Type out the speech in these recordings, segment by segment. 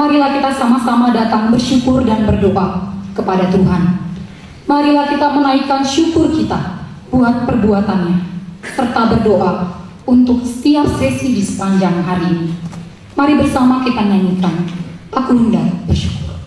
marilah kita sama-sama datang bersyukur dan berdoa kepada Tuhan. Marilah kita menaikkan syukur kita buat perbuatannya, serta berdoa untuk setiap sesi di sepanjang hari ini. Mari bersama kita nyanyikan Aku Hendak Bersyukur.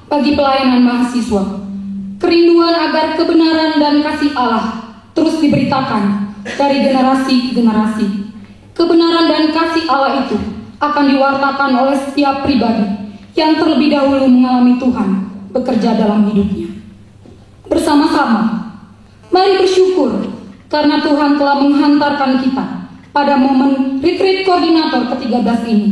Bagi pelayanan mahasiswa, kerinduan agar kebenaran dan kasih Allah terus diberitakan dari generasi ke generasi. Kebenaran dan kasih Allah itu akan diwartakan oleh setiap pribadi yang terlebih dahulu mengalami Tuhan bekerja dalam hidupnya. Bersama-sama, mari bersyukur karena Tuhan telah menghantarkan kita pada momen retreat koordinator ke-13 ini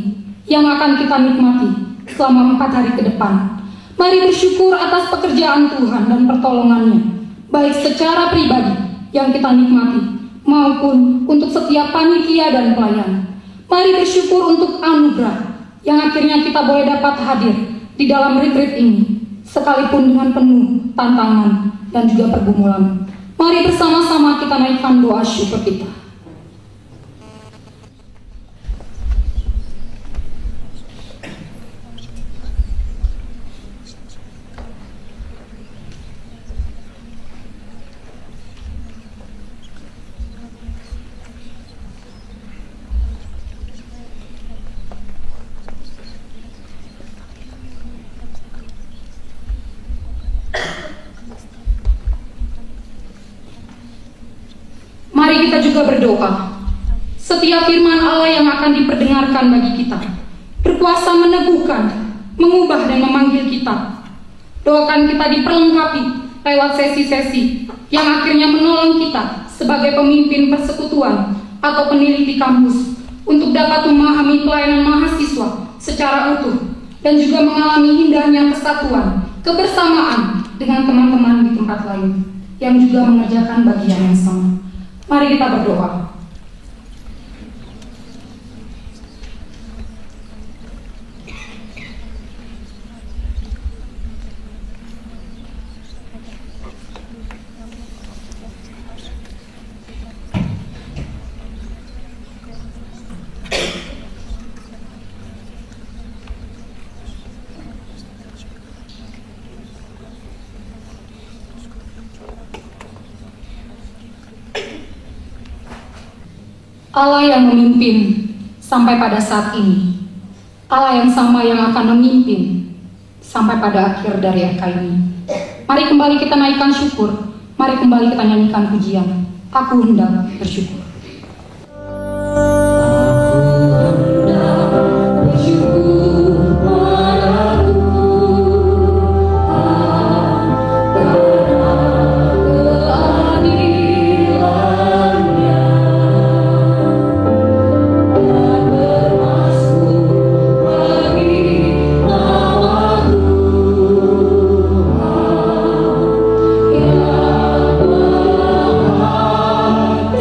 yang akan kita nikmati selama 4 hari ke depan. Mari bersyukur atas pekerjaan Tuhan dan pertolongannya, baik secara pribadi yang kita nikmati, maupun untuk setiap panitia dan pelayan. Mari bersyukur untuk anugerah yang akhirnya kita boleh dapat hadir di dalam retreat ini, sekalipun dengan penuh tantangan dan juga pergumulan. Mari bersama-sama kita naikkan doa syukur kita. Mari kita juga berdoa. Setiap firman Allah yang akan diperdengarkan bagi kita berkuasa meneguhkan, mengubah dan memanggil kita. Doakan kita diperlengkapi lewat sesi-sesi yang akhirnya menolong kita sebagai pemimpin persekutuan atau peneliti kampus untuk dapat memahami pelayanan mahasiswa secara utuh dan juga mengalami indahnya kesatuan, kebersamaan dengan teman-teman di tempat lain yang juga mengerjakan bagian yang sama. Mari kita berdoa. Allah yang memimpin sampai pada saat ini, Allah yang sama yang akan memimpin sampai pada akhir dari eka ini. Mari kembali kita naikkan syukur, mari kembali kita nyanyikan pujian. Aku hendak bersyukur.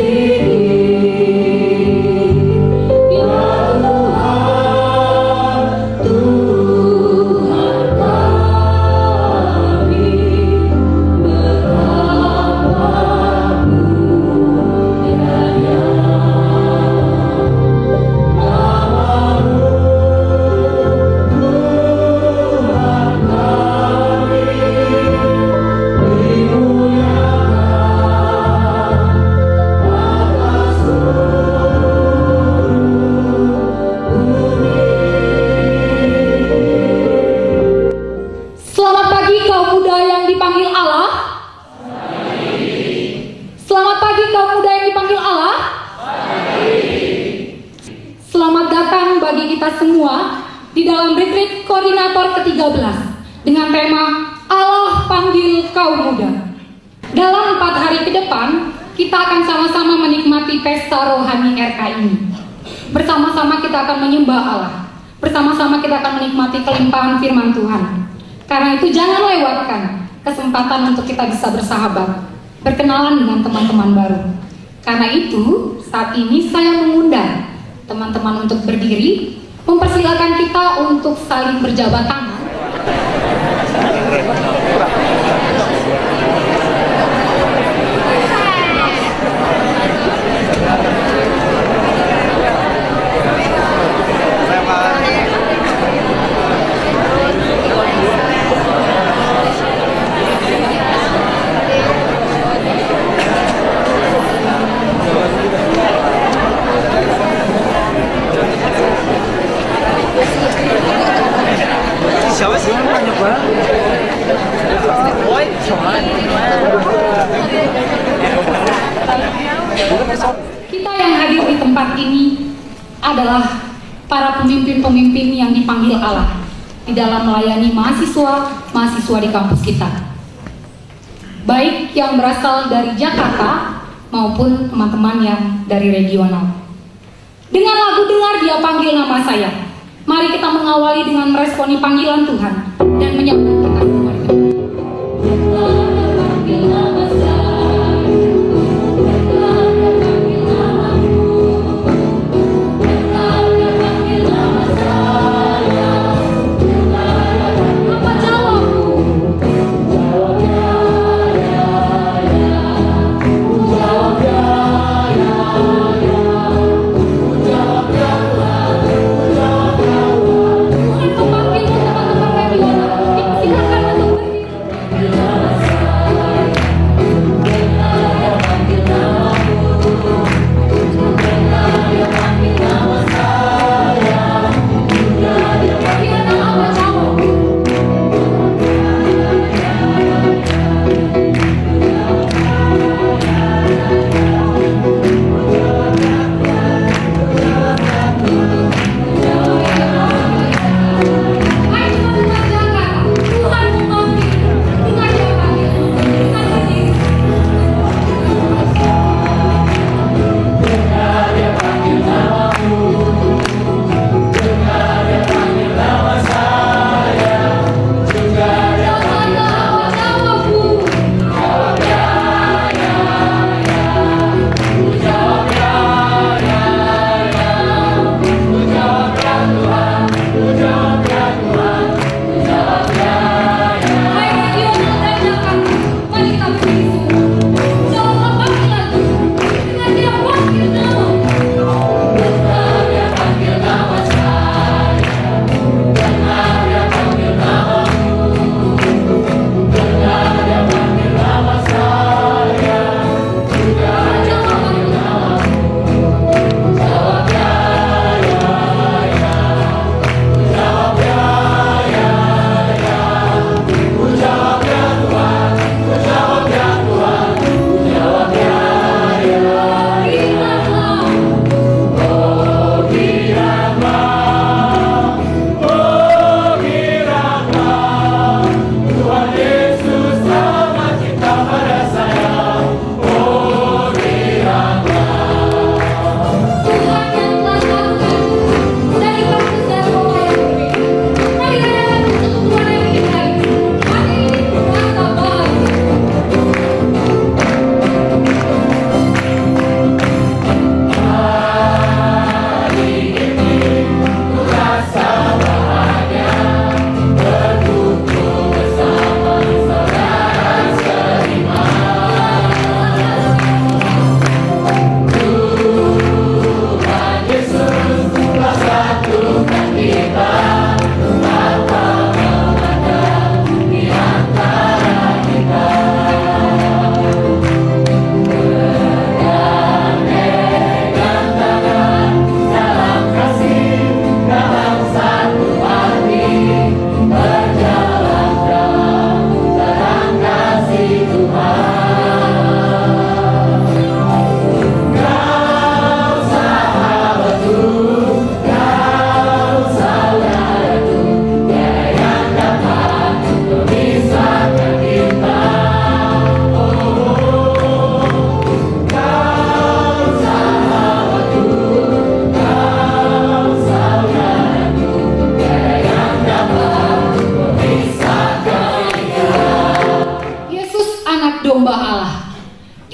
Thank you. kaum muda yang dipanggil Allah? Selamat datang bagi kita semua di dalam retreat koordinator ke-13 dengan tema Allah panggil kaum muda. Dalam 4 hari ke depan, kita akan sama-sama menikmati pesta rohani RK ini. Bersama-sama kita akan menyembah Allah. Bersama-sama kita akan menikmati kelimpahan firman Tuhan. Karena itu jangan lewatkan kesempatan untuk kita bisa bersahabat, berkenalan dengan teman-teman baru. Karena itu, saat ini saya mengundang teman-teman untuk berdiri, mempersilakan kita untuk saling berjabat tangan. Kita yang hadir di tempat ini adalah para pemimpin-pemimpin yang dipanggil Allah di dalam melayani mahasiswa di kampus kita, baik yang berasal dari Jakarta maupun teman-teman yang dari regional. Dengan lagu Dengar Dia Panggil Nama Saya, mari kita mengawali dengan meresponi panggilan Tuhan dan menyambut kita semua. Teman-teman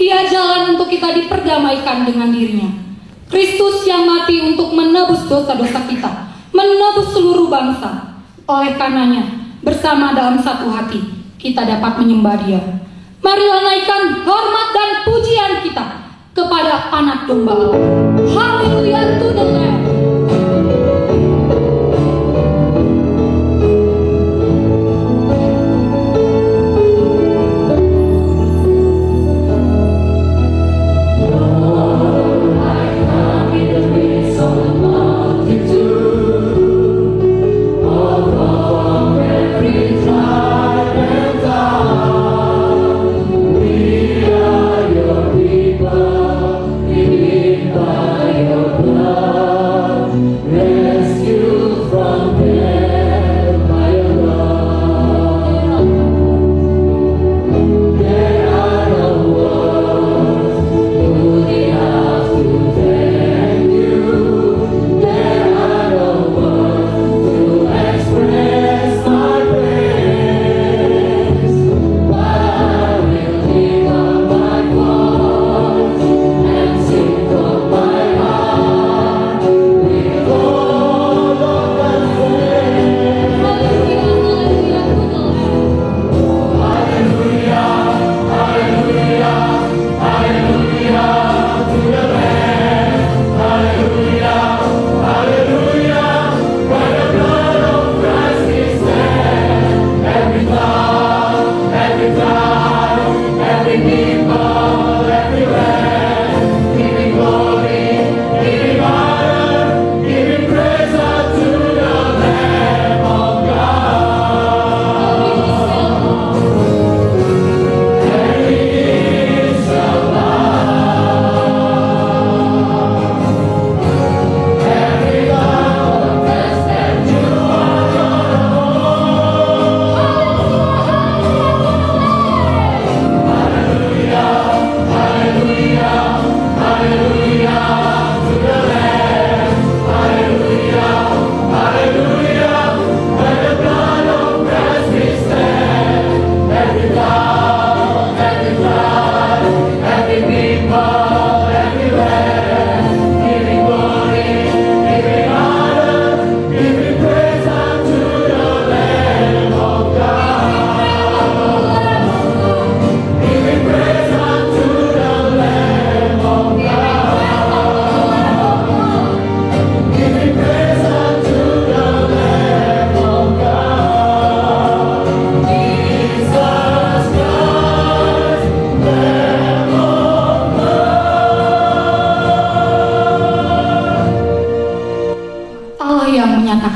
Ia jalan untuk kita diperdamaikan dengan dirinya. Kristus yang mati untuk menebus dosa-dosa kita, menebus seluruh bangsa. Oleh karenanya, bersama dalam satu hati, kita dapat menyembah Dia. Marilah naikkan hormat dan pujian kita kepada Anak Domba Allah. Haleluya to the Lamb.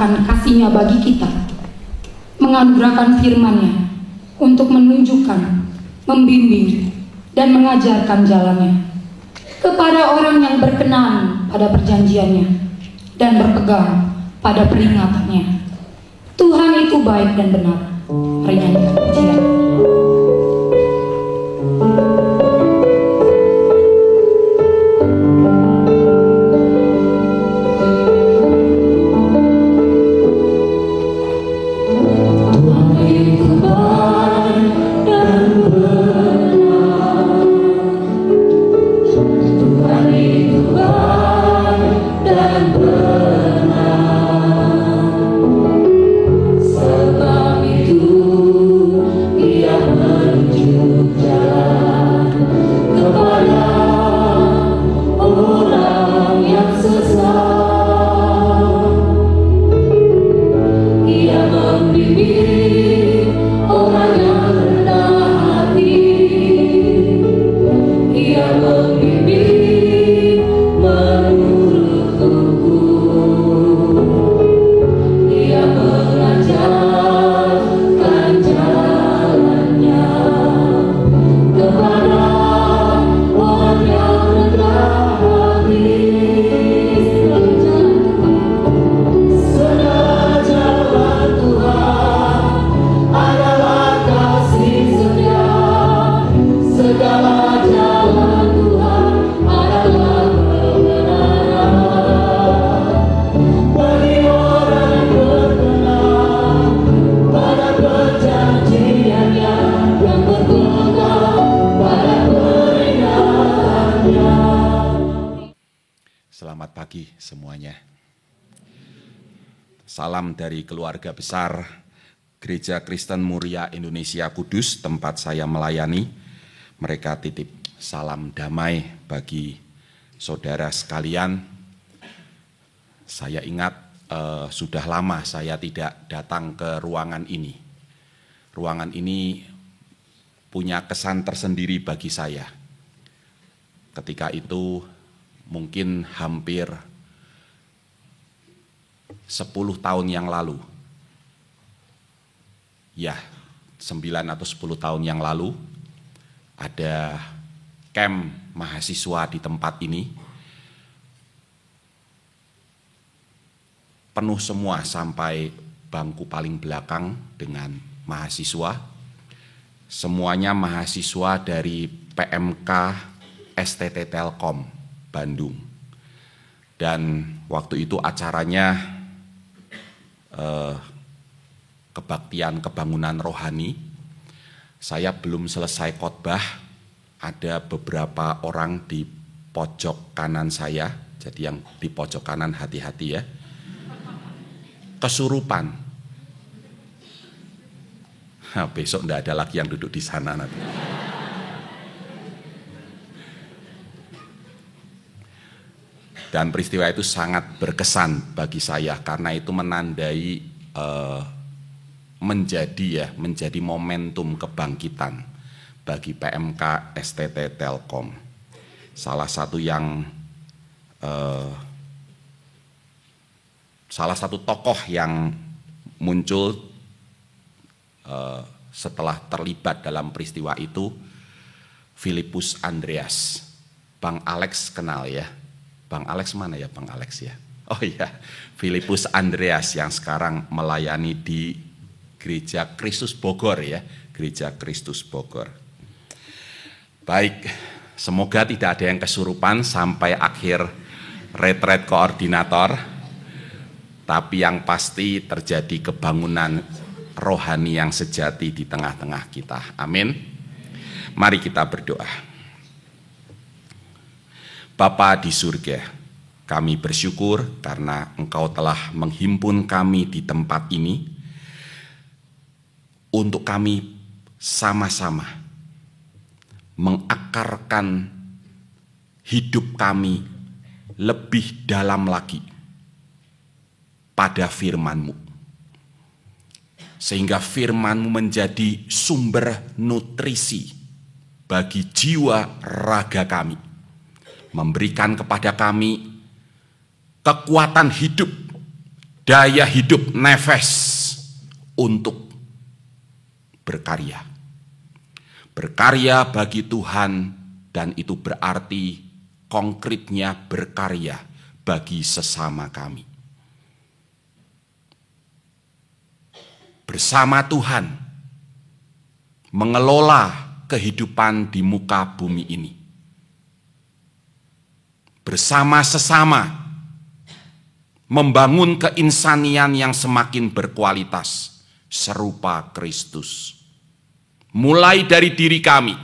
Kasih-Nya bagi kita, menganugerahkan firman-Nya untuk menunjukkan, membimbing, dan mengajarkan jalannya kepada orang yang berkenan pada perjanjiannya dan berpegang pada peringatannya. Tuhan itu baik dan benar. Mari nyanyikan pujian. Sebab itu pagi semuanya. Salam dari keluarga besar Gereja Kristen Muria Indonesia Kudus, tempat saya melayani. Mereka titip salam damai bagi saudara sekalian. Saya ingat sudah lama saya tidak datang ke ruangan ini. Ruangan ini punya kesan tersendiri bagi saya. Ketika itu mungkin hampir 10 tahun yang lalu. Ya, 9 atau 10 tahun yang lalu ada camp mahasiswa di tempat ini. Penuh semua sampai bangku paling belakang dengan mahasiswa. Semuanya mahasiswa dari PMK STT Telkom Bandung. Dan waktu itu acaranya kebaktian kebangunan rohani. Saya belum selesai khotbah, ada beberapa orang di pojok kanan saya, jadi yang di pojok kanan hati-hati ya, kesurupan. Nah, besok enggak ada lagi yang duduk di sana nanti. Dan peristiwa itu sangat berkesan bagi saya karena itu menandai menjadi momentum kebangkitan bagi PMK STT Telkom. Salah satu tokoh yang muncul setelah terlibat dalam peristiwa itu, Filipus Andreas. Bang Alex kenal ya? Bang Alex mana ya Bang Alex ya? Oh iya, Filipus Andreas yang sekarang melayani di Gereja Kristus Bogor ya, Gereja Kristus Bogor. Baik, semoga tidak ada yang kesurupan sampai akhir retret koordinator, tapi yang pasti terjadi kebangunan rohani yang sejati di tengah-tengah kita. Amin. Mari kita berdoa. Bapa di surga, kami bersyukur karena Engkau telah menghimpun kami di tempat ini untuk kami sama-sama mengakarkan hidup kami lebih dalam lagi pada firman-Mu. Sehingga firman-Mu menjadi sumber nutrisi bagi jiwa raga kami. Memberikan kepada kami kekuatan hidup, daya hidup, nefas untuk berkarya. Berkarya bagi Tuhan, dan itu berarti konkretnya berkarya bagi sesama kami. Bersama Tuhan, mengelola kehidupan di muka bumi ini. Bersama sesama, membangun keinsanian yang semakin berkualitas, serupa Kristus. Mulai dari diri kami,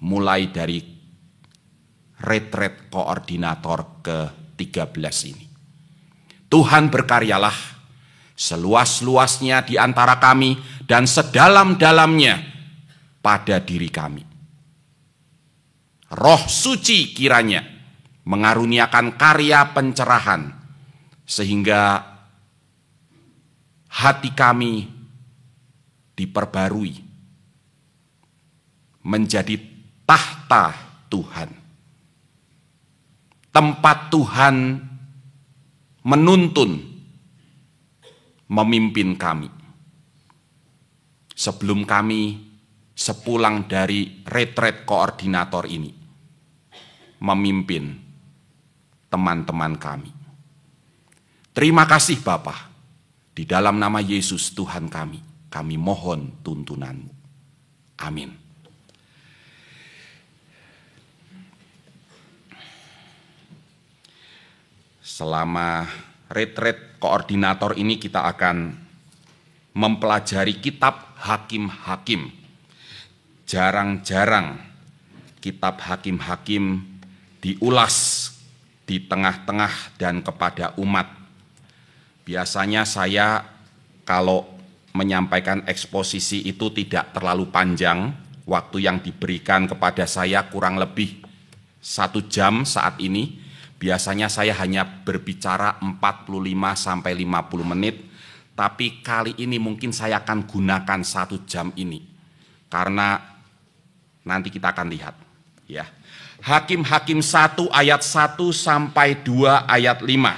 mulai dari retret koordinator ke-13 ini. Tuhan berkaryalah seluas-luasnya di antara kami dan sedalam-dalamnya pada diri kami. Roh Suci kiranya mengaruniakan karya pencerahan sehingga hati kami diperbarui menjadi tahta Tuhan. Tempat Tuhan menuntun, memimpin kami. Sebelum kami sepulang dari retret koordinator ini, memimpin teman-teman kami. Terima kasih Bapa, di dalam nama Yesus Tuhan kami mohon tuntunan-Mu. Amin. Selama retret koordinator ini kita akan mempelajari kitab Hakim-Hakim. Jarang-jarang kitab Hakim-Hakim diulas di tengah-tengah dan kepada umat. Biasanya saya kalau menyampaikan eksposisi itu tidak terlalu panjang, waktu yang diberikan kepada saya kurang lebih 1 jam saat ini. Biasanya saya hanya berbicara 45-50 menit, tapi kali ini mungkin saya akan gunakan 1 jam ini, karena nanti kita akan lihat. Ya. Hakim-Hakim 1 ayat 1 sampai 2 ayat 5.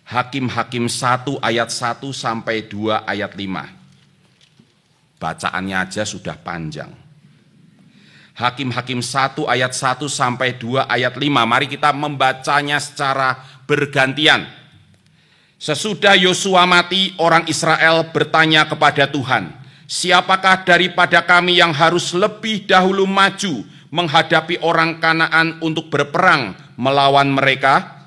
Hakim-Hakim 1 ayat 1 sampai 2 ayat 5. Bacaannya aja sudah panjang. Hakim-Hakim 1 ayat 1 sampai 2 ayat 5. Mari kita membacanya secara bergantian. Sesudah Yosua mati, orang Israel bertanya kepada Tuhan, siapakah daripada kami yang harus lebih dahulu maju menghadapi orang Kanaan untuk berperang melawan mereka?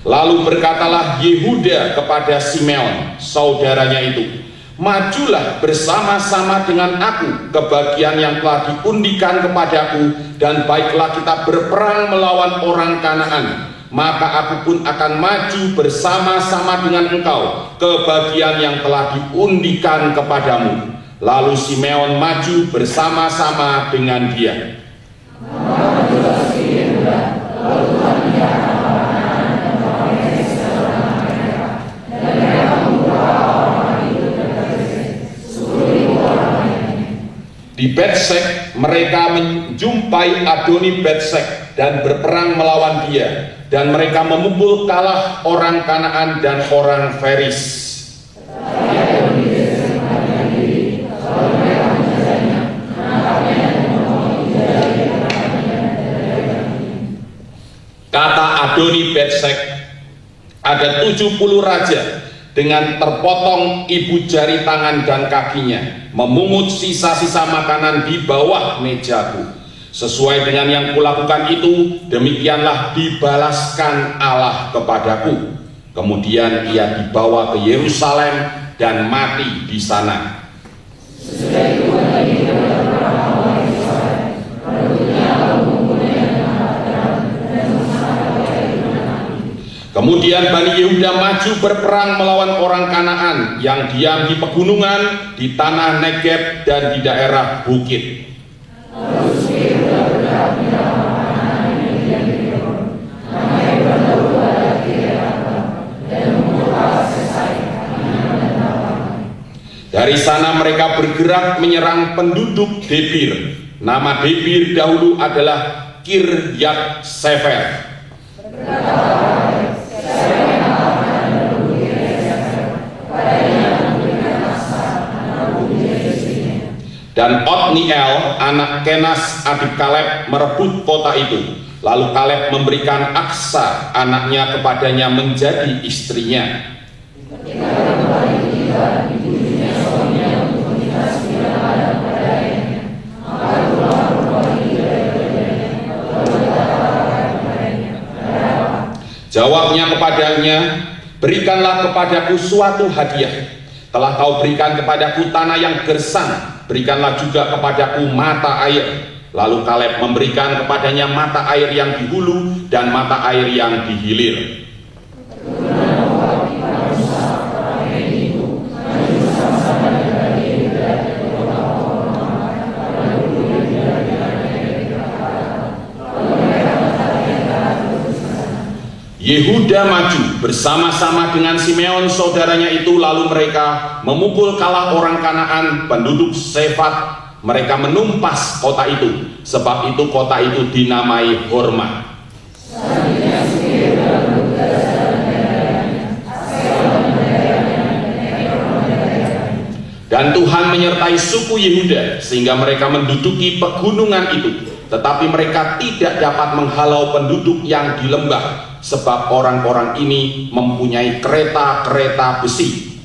Lalu berkatalah Yehuda kepada Simeon, saudaranya itu, majulah bersama-sama dengan aku ke bagian yang telah diundikan kepadaku, dan baiklah kita berperang melawan orang Kanaan. Maka aku pun akan maju bersama-sama dengan engkau ke bagian yang telah diundikan kepadamu. Lalu Simeon maju bersama-sama dengan dia. Di Betsek mereka menjumpai Adoni Betsek dan berperang melawan dia, dan mereka memukul kalah orang Kanaan dan orang Feris. Kata Adoni Betsek, ada 70 raja dengan terpotong ibu jari tangan dan kakinya, memungut sisa-sisa makanan di bawah mejaku. Sesuai dengan yang kulakukan itu, demikianlah dibalaskan Allah kepadaku. Kemudian ia dibawa ke Yerusalem dan mati di sana. Kemudian Bani Yehuda maju berperang melawan orang Kanaan yang diam di pegunungan, di tanah Negeb, dan di daerah bukit. Dari sana mereka bergerak menyerang penduduk Debir. Nama Debir dahulu adalah Kiryat Sefer. Dan Otniel, anak Kenas adik Kaleb, merebut kota itu. Lalu Kaleb memberikan Aksa, anaknya, kepadanya menjadi istrinya. Jawabnya kepadanya, berikanlah kepadaku suatu hadiah. Telah kau berikan kepadaku tanah yang gersang, berikanlah juga kepadaku mata air. Lalu Kaleb memberikan kepadanya mata air yang di hulu dan mata air yang di hilir. Yehuda maju bersama-sama dengan Simeon saudaranya itu, lalu mereka memukul kalah orang Kanaan, penduduk Sefat. Mereka menumpas kota itu, sebab itu kota itu dinamai Horma. Dan Tuhan menyertai suku Yehuda sehingga mereka menduduki pegunungan itu, tetapi mereka tidak dapat menghalau penduduk yang di lembah, sebab orang-orang ini mempunyai kereta-kereta besi.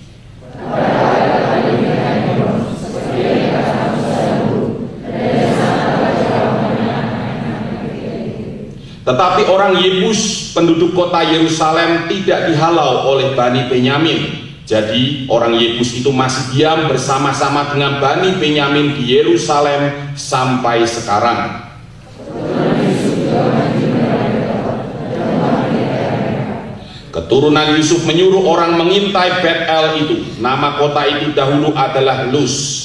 Tetapi orang Yebus, penduduk kota Yerusalem, tidak dihalau oleh Bani Benyamin. Jadi orang Yebus itu masih diam bersama-sama dengan Bani Benyamin di Yerusalem sampai sekarang. Keturunan Yusuf menyuruh orang mengintai Bet-El itu. Nama kota itu dahulu adalah Luz.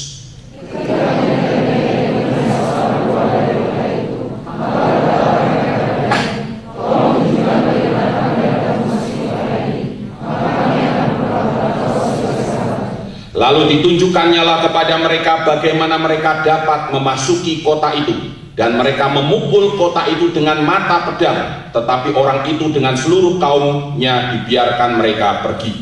Lalu ditunjukkannya kepada mereka bagaimana mereka dapat memasuki kota itu. Dan mereka memukul kota itu dengan mata pedang, tetapi orang itu dengan seluruh kaumnya dibiarkan mereka pergi.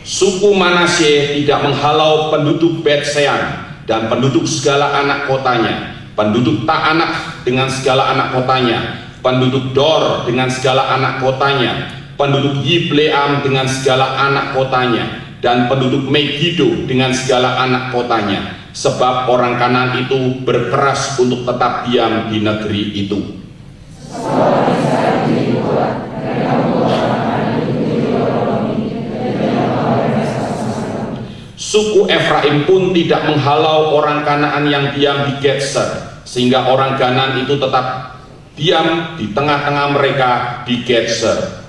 Suku Manasye tidak menghalau penduduk Bet-Sean dan penduduk segala anak kotanya, penduduk Ta'anak dengan segala anak kotanya, penduduk Dor dengan segala anak kotanya, penduduk Yibleam dengan segala anak kotanya, dan penduduk Megiddo dengan segala anak kotanya, sebab orang Kanaan itu berkeras untuk tetap diam di negeri itu. Suku Efraim pun tidak menghalau orang Kanaan yang diam di Getser, sehingga orang Kanaan itu tetap diam di tengah-tengah mereka di Getser.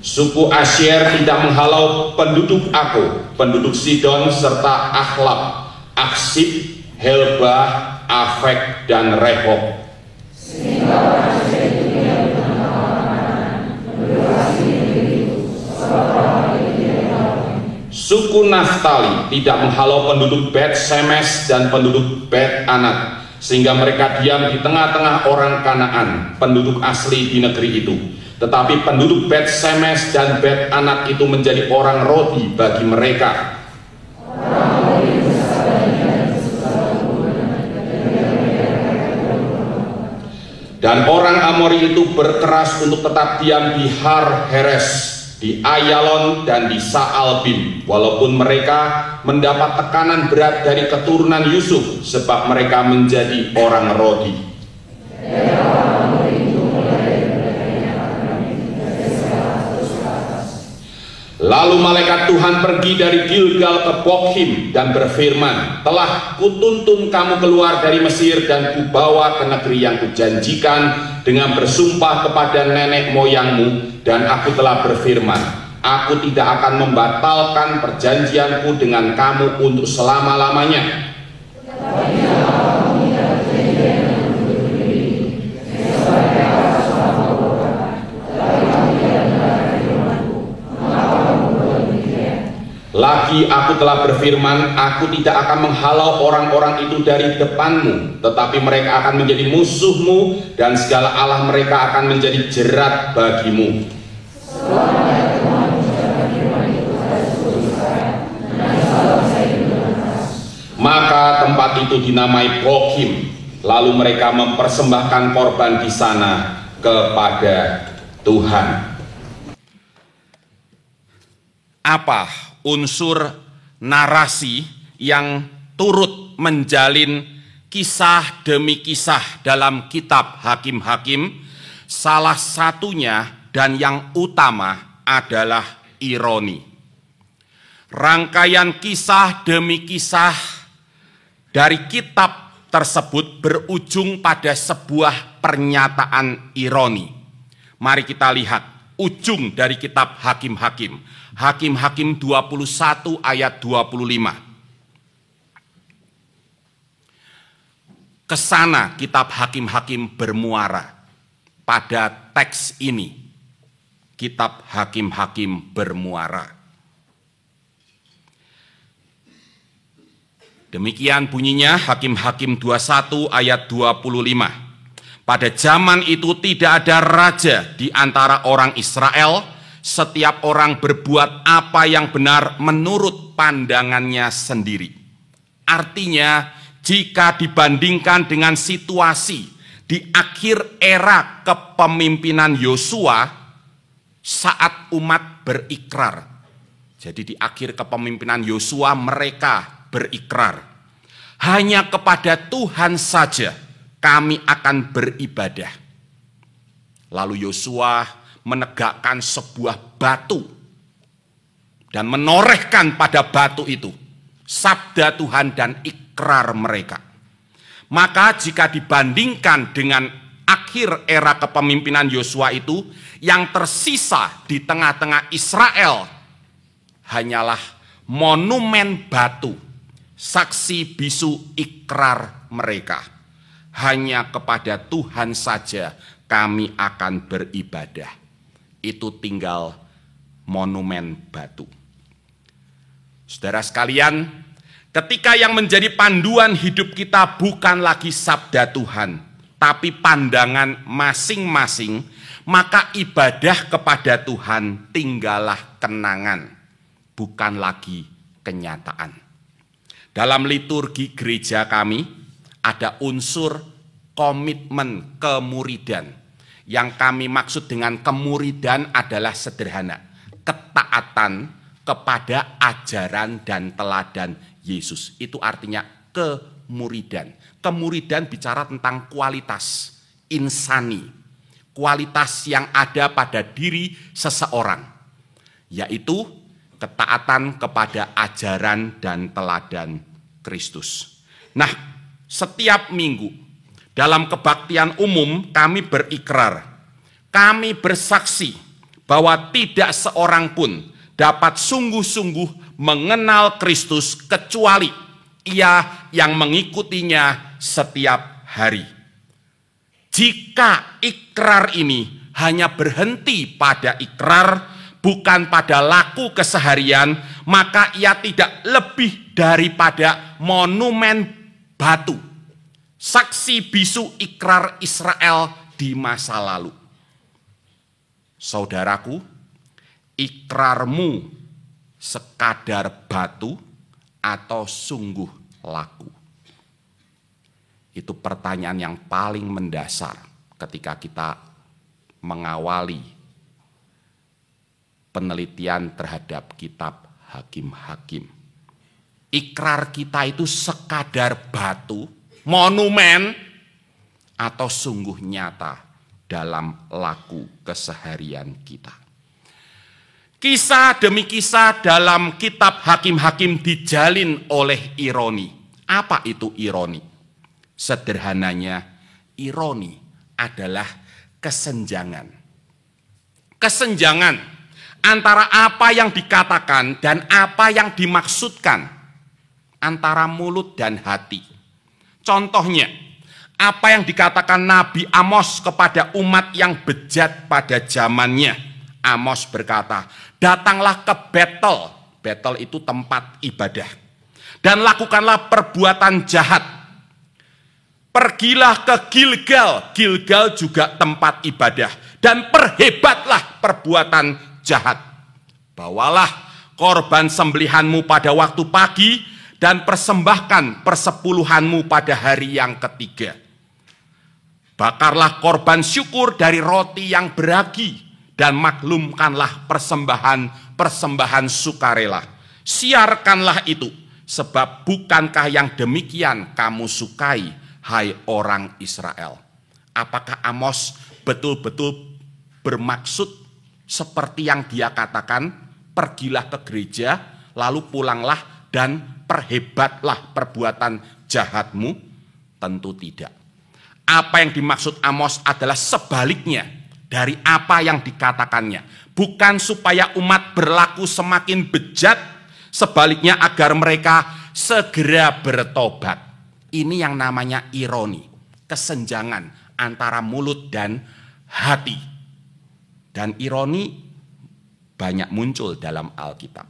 Suku Asyer tidak menghalau penduduk Ako, penduduk Sidon, serta Akhlab, Aksib, Helbah, Afek, dan Rehob. Suku Naftali tidak menghalau penduduk Bet Semes dan penduduk Bet Anat, sehingga mereka diam di tengah-tengah orang Kanaan, penduduk asli di negeri itu. Tetapi penduduk Bet Semes dan Bet Anat itu menjadi orang rodi bagi mereka. Dan orang Amori itu berkeras untuk tetap diam di Har Heres, di Ayalon, dan di Saalbim, walaupun mereka mendapat tekanan berat dari keturunan Yusuf, sebab mereka menjadi orang rodi. Lalu malaikat Tuhan pergi dari Gilgal ke Bokhim dan berfirman, telah kutuntun kamu keluar dari Mesir dan kubawa ke negeri yang kujanjikan dengan bersumpah kepada nenek moyangmu, dan aku telah berfirman, aku tidak akan membatalkan perjanjianku dengan kamu untuk selama-lamanya. Lagi aku telah berfirman, aku tidak akan menghalau orang-orang itu dari depanmu, tetapi mereka akan menjadi musuhmu, dan segala Allah mereka akan menjadi jerat bagimu. Maka tempat itu dinamai Bokhim. Lalu mereka mempersembahkan korban di sana kepada Tuhan. Apa unsur narasi yang turut menjalin kisah demi kisah dalam kitab Hakim-Hakim? Salah satunya dan yang utama adalah ironi. Rangkaian kisah demi kisah dari kitab tersebut berujung pada sebuah pernyataan ironi. Mari kita lihat ujung dari kitab Hakim-Hakim. Hakim-Hakim 21 ayat 25. Kesana kitab Hakim-Hakim bermuara. Pada teks ini, kitab Hakim-Hakim bermuara. Demikian bunyinya Hakim-Hakim 21 ayat 25. Pada zaman itu tidak ada raja di antara orang Israel. Setiap orang berbuat apa yang benar menurut pandangannya sendiri. Artinya, jika dibandingkan dengan situasi di akhir era kepemimpinan Yosua, saat umat berikrar. Jadi di akhir kepemimpinan Yosua mereka berikrar, hanya kepada Tuhan saja kami akan beribadah. Lalu Yosua menegakkan sebuah batu dan menorehkan pada batu itu sabda Tuhan dan ikrar mereka. Maka jika dibandingkan dengan akhir era kepemimpinan Yosua itu, yang tersisa di tengah-tengah Israel hanyalah monumen batu, saksi bisu ikrar mereka. Hanya kepada Tuhan saja kami akan beribadah. Itu tinggal monumen batu. Saudara sekalian, ketika yang menjadi panduan hidup kita bukan lagi sabda Tuhan, tapi pandangan masing-masing, maka ibadah kepada Tuhan tinggallah kenangan, bukan lagi kenyataan. Dalam liturgi gereja kami ada unsur komitmen kemuridan. Yang kami maksud dengan kemuridan adalah sederhana, ketaatan kepada ajaran dan teladan Yesus. Itu artinya kemuridan. Kemuridan bicara tentang kualitas insani, kualitas yang ada pada diri seseorang, yaitu ketaatan kepada ajaran dan teladan Kristus. Nah, setiap minggu dalam kebaktian umum kami berikrar, kami bersaksi bahwa tidak seorang pun dapat sungguh-sungguh mengenal Kristus kecuali ia yang mengikutinya setiap hari. Jika ikrar ini hanya berhenti pada ikrar, bukan pada laku keseharian, maka ia tidak lebih daripada monumen batu, saksi bisu ikrar Israel di masa lalu. Saudaraku, ikrarmu sekadar batu atau sungguh laku? Itu pertanyaan yang paling mendasar ketika kita mengawali penelitian terhadap kitab Hakim-Hakim. Ikrar kita itu sekadar batu, monumen, atau sungguh nyata dalam laku keseharian kita. Kisah demi kisah dalam kitab Hakim-Hakim dijalin oleh ironi. Apa itu ironi? Sederhananya, ironi adalah kesenjangan. Kesenjangan antara apa yang dikatakan dan apa yang dimaksudkan, antara mulut dan hati. Contohnya, apa yang dikatakan Nabi Amos kepada umat yang bejat pada zamannya. Amos berkata, datanglah ke Betel. Betel itu tempat ibadah. Dan lakukanlah perbuatan jahat. Pergilah ke Gilgal. Gilgal juga tempat ibadah. Dan perhebatlah perbuatan jahat. Bawalah korban sembelihanmu pada waktu pagi dan persembahkan persepuluhanmu pada hari yang ketiga. Bakarlah korban syukur dari roti yang beragi dan maklumkanlah persembahan sukarela. Siarkanlah itu, sebab bukankah yang demikian kamu sukai, hai orang Israel? Apakah Amos betul-betul bermaksud seperti yang dia katakan, pergilah ke gereja, lalu pulanglah dan perhebatlah perbuatan jahatmu? Tentu tidak. Apa yang dimaksud Amos adalah sebaliknya dari apa yang dikatakannya. Bukan supaya umat berlaku semakin bejat, sebaliknya agar mereka segera bertobat. Ini yang namanya ironi, kesenjangan antara mulut dan hati. Dan ironi banyak muncul dalam Alkitab.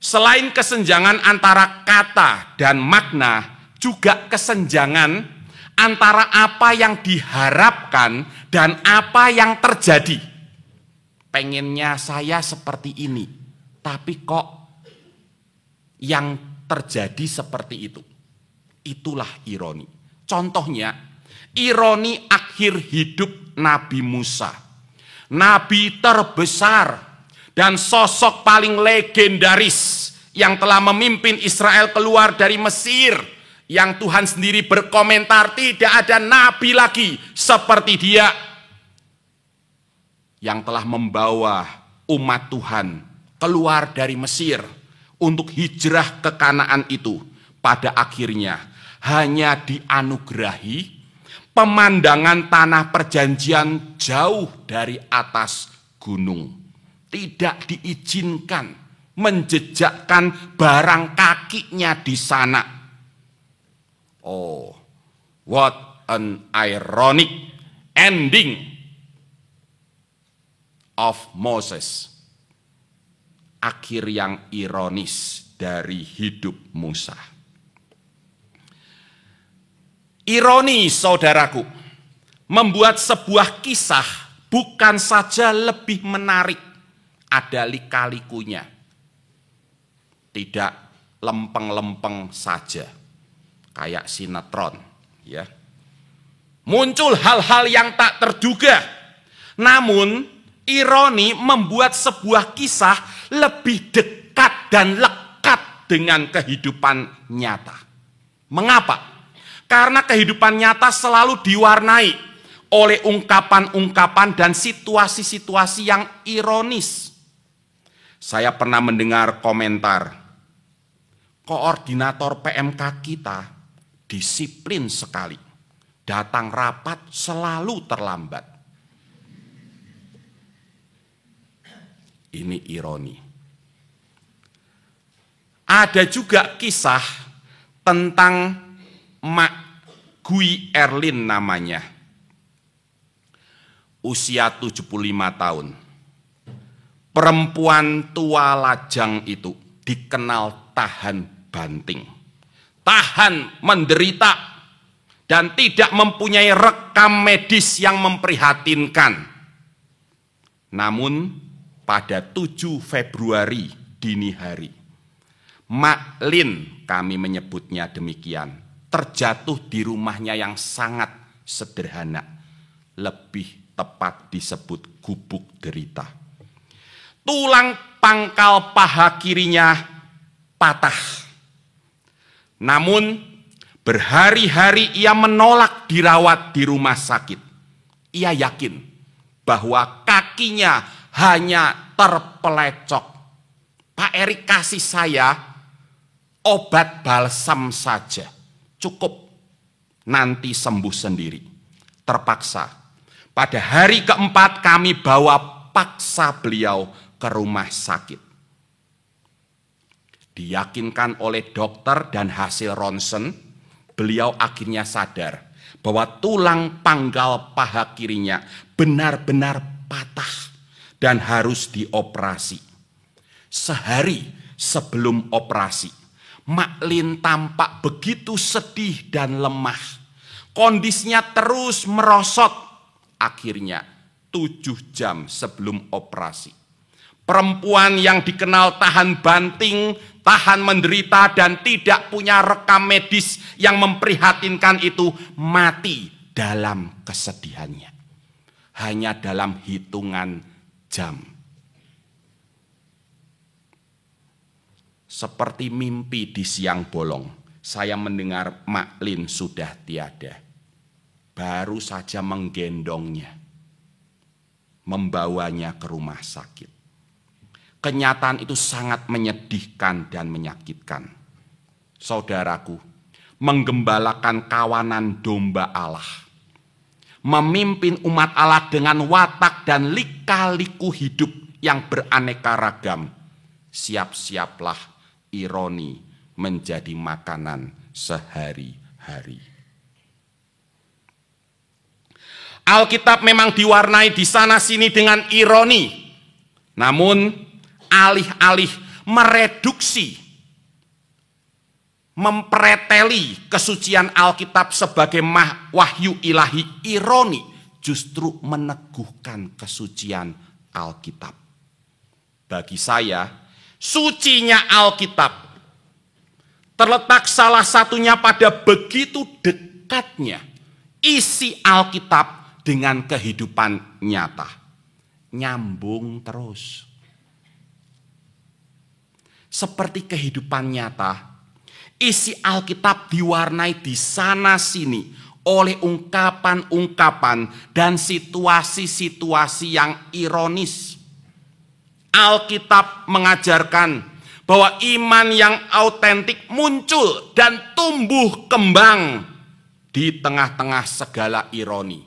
Selain kesenjangan antara kata dan makna, juga kesenjangan antara apa yang diharapkan dan apa yang terjadi. Pengennya saya seperti ini, tapi kok yang terjadi seperti itu. Itulah ironi. Contohnya, ironi akhir hidup Nabi Musa. nabi terbesar dan sosok paling legendaris yang telah memimpin Israel keluar dari Mesir, yang Tuhan sendiri berkomentar tidak ada nabi lagi seperti dia, yang telah membawa umat Tuhan keluar dari Mesir untuk hijrah ke Kanaan itu, pada akhirnya hanya dianugerahi pemandangan tanah perjanjian jauh dari atas gunung. Tidak diizinkan menjejakkan barang kakinya di sana. Oh, what an ironic ending of Moses. Akhir yang ironis dari hidup Musa. Ironi, saudaraku, membuat sebuah kisah bukan saja lebih menarik, ada lika-likunya. Tidak lempeng-lempeng saja, kayak sinetron, ya. Muncul hal-hal yang tak terduga, namun ironi membuat sebuah kisah lebih dekat dan lekat dengan kehidupan nyata. Mengapa? Karena kehidupan nyata selalu diwarnai oleh ungkapan-ungkapan dan situasi-situasi yang ironis. Saya pernah mendengar komentar, koordinator PMK kita disiplin sekali, datang rapat selalu terlambat. Ini ironi. Ada juga kisah tentang Mak Gui Erlin namanya. Usia 75 tahun. Perempuan tua lajang itu dikenal tahan banting, tahan menderita, dan tidak mempunyai rekam medis yang memprihatinkan. Namun pada 7 Februari dini hari, Mak Lin, kami menyebutnya demikian, terjatuh di rumahnya yang sangat sederhana, lebih tepat disebut gubuk derita. Tulang pangkal paha kirinya patah. Namun berhari-hari ia menolak dirawat di rumah sakit. Ia yakin bahwa kakinya hanya terpelecok. Pak Erik, kasih saya obat balsam saja, cukup, nanti sembuh sendiri. Terpaksa. Pada hari keempat kami bawa paksa beliau ke rumah sakit. Diyakinkan oleh dokter dan hasil ronsen, beliau akhirnya sadar bahwa tulang pangkal paha kirinya benar-benar patah dan harus dioperasi. Sehari sebelum operasi, Mak Lin tampak begitu sedih dan lemah. Kondisinya terus merosot. Akhirnya 7 jam sebelum operasi, perempuan yang dikenal tahan banting, tahan menderita, dan tidak punya rekam medis yang memprihatinkan itu mati dalam kesedihannya. Hanya dalam hitungan jam. Seperti mimpi di siang bolong, saya mendengar Mak Lin sudah tiada. Baru saja menggendongnya, membawanya ke rumah sakit. Kenyataan itu sangat menyedihkan dan menyakitkan. Saudaraku, menggembalakan kawanan domba Allah, memimpin umat Allah dengan watak dan lika-liku hidup yang beraneka ragam, siap-siaplah ironi menjadi makanan sehari-hari. Alkitab memang diwarnai di sana-sini dengan ironi, namun alih-alih mereduksi, mempreteli kesucian Alkitab sebagai wahyu ilahi, ironi justru meneguhkan kesucian Alkitab. Bagi saya, sucinya Alkitab terletak salah satunya pada begitu dekatnya isi Alkitab dengan kehidupan nyata. nyambung terus. Seperti kehidupan nyata, isi Alkitab diwarnai di sana-sini oleh ungkapan-ungkapan dan situasi-situasi yang ironis. Alkitab mengajarkan bahwa iman yang autentik muncul dan tumbuh kembang di tengah-tengah segala ironi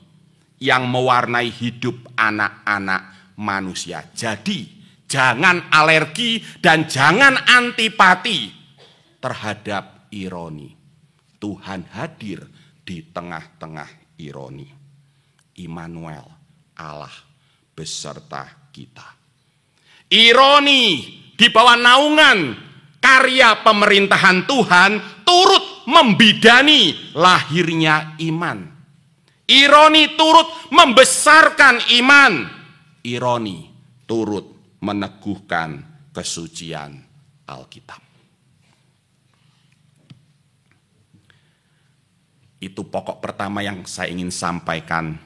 yang mewarnai hidup anak-anak manusia. Jadi, jangan alergi dan jangan antipati terhadap ironi. Tuhan hadir di tengah-tengah ironi. Immanuel, Allah beserta kita. Ironi di bawah naungan karya pemerintahan Tuhan turut membidani lahirnya iman. Ironi turut membesarkan iman. Ironi turut meneguhkan kesucian Alkitab. Itu pokok pertama yang saya ingin sampaikan.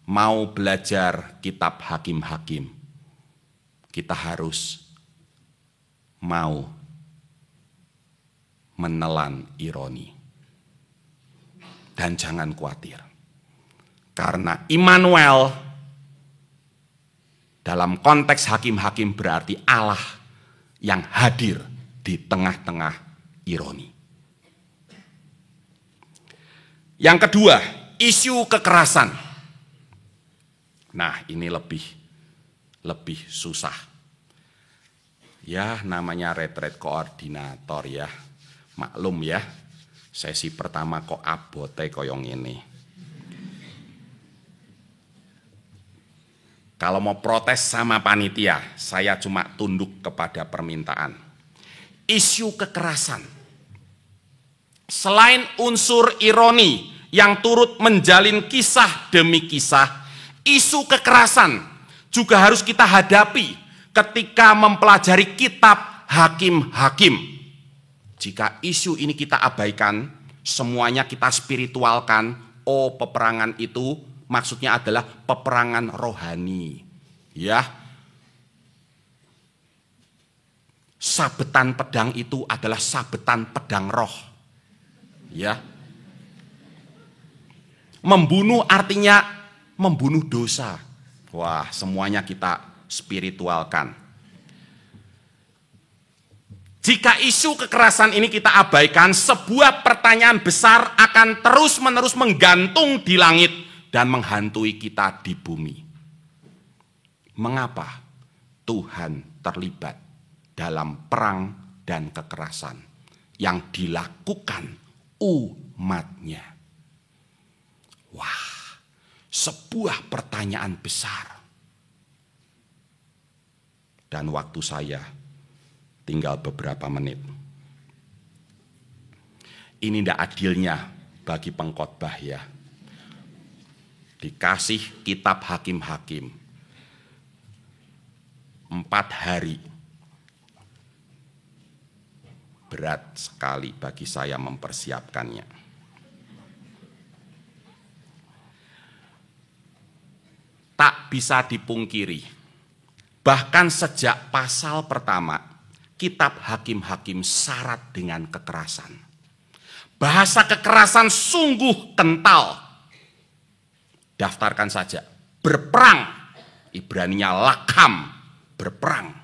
Mau belajar kitab Hakim-Hakim, kita harus mau menelan ironi. Dan jangan khawatir. Karena Immanuel dalam konteks Hakim-Hakim berarti Allah yang hadir di tengah-tengah ironi. Yang kedua, isu kekerasan. Nah, ini lebih susah. Ya, namanya retret koordinator ya. Maklum ya, sesi pertama kok abote koyong ini. Kalau mau protes sama panitia, saya cuma tunduk kepada permintaan. Isu kekerasan. Selain unsur ironi yang turut menjalin kisah demi kisah, isu kekerasan juga harus kita hadapi ketika mempelajari kitab Hakim-Hakim. Jika isu ini kita abaikan, semuanya kita spiritualkan, peperangan itu maksudnya adalah peperangan rohani. Ya. Sabetan pedang itu adalah sabetan pedang roh. Ya. Membunuh artinya membunuh dosa. Wah, semuanya kita spiritualkan. Jika isu kekerasan ini kita abaikan, sebuah pertanyaan besar akan terus-menerus menggantung di langit dan menghantui kita di bumi. Mengapa Tuhan terlibat dalam perang dan kekerasan yang dilakukan umatnya? Wah, sebuah pertanyaan besar. Dan waktu saya tinggal beberapa menit. Ini tidak adilnya bagi pengkhotbah ya. Dikasih kitab Hakim-Hakim 4 hari. Berat sekali bagi saya mempersiapkannya. Tak bisa dipungkiri, bahkan sejak pasal pertama, kitab Hakim-Hakim syarat dengan kekerasan. Bahasa kekerasan sungguh kental. Daftarkan saja, berperang, Ibraninya lakam, berperang.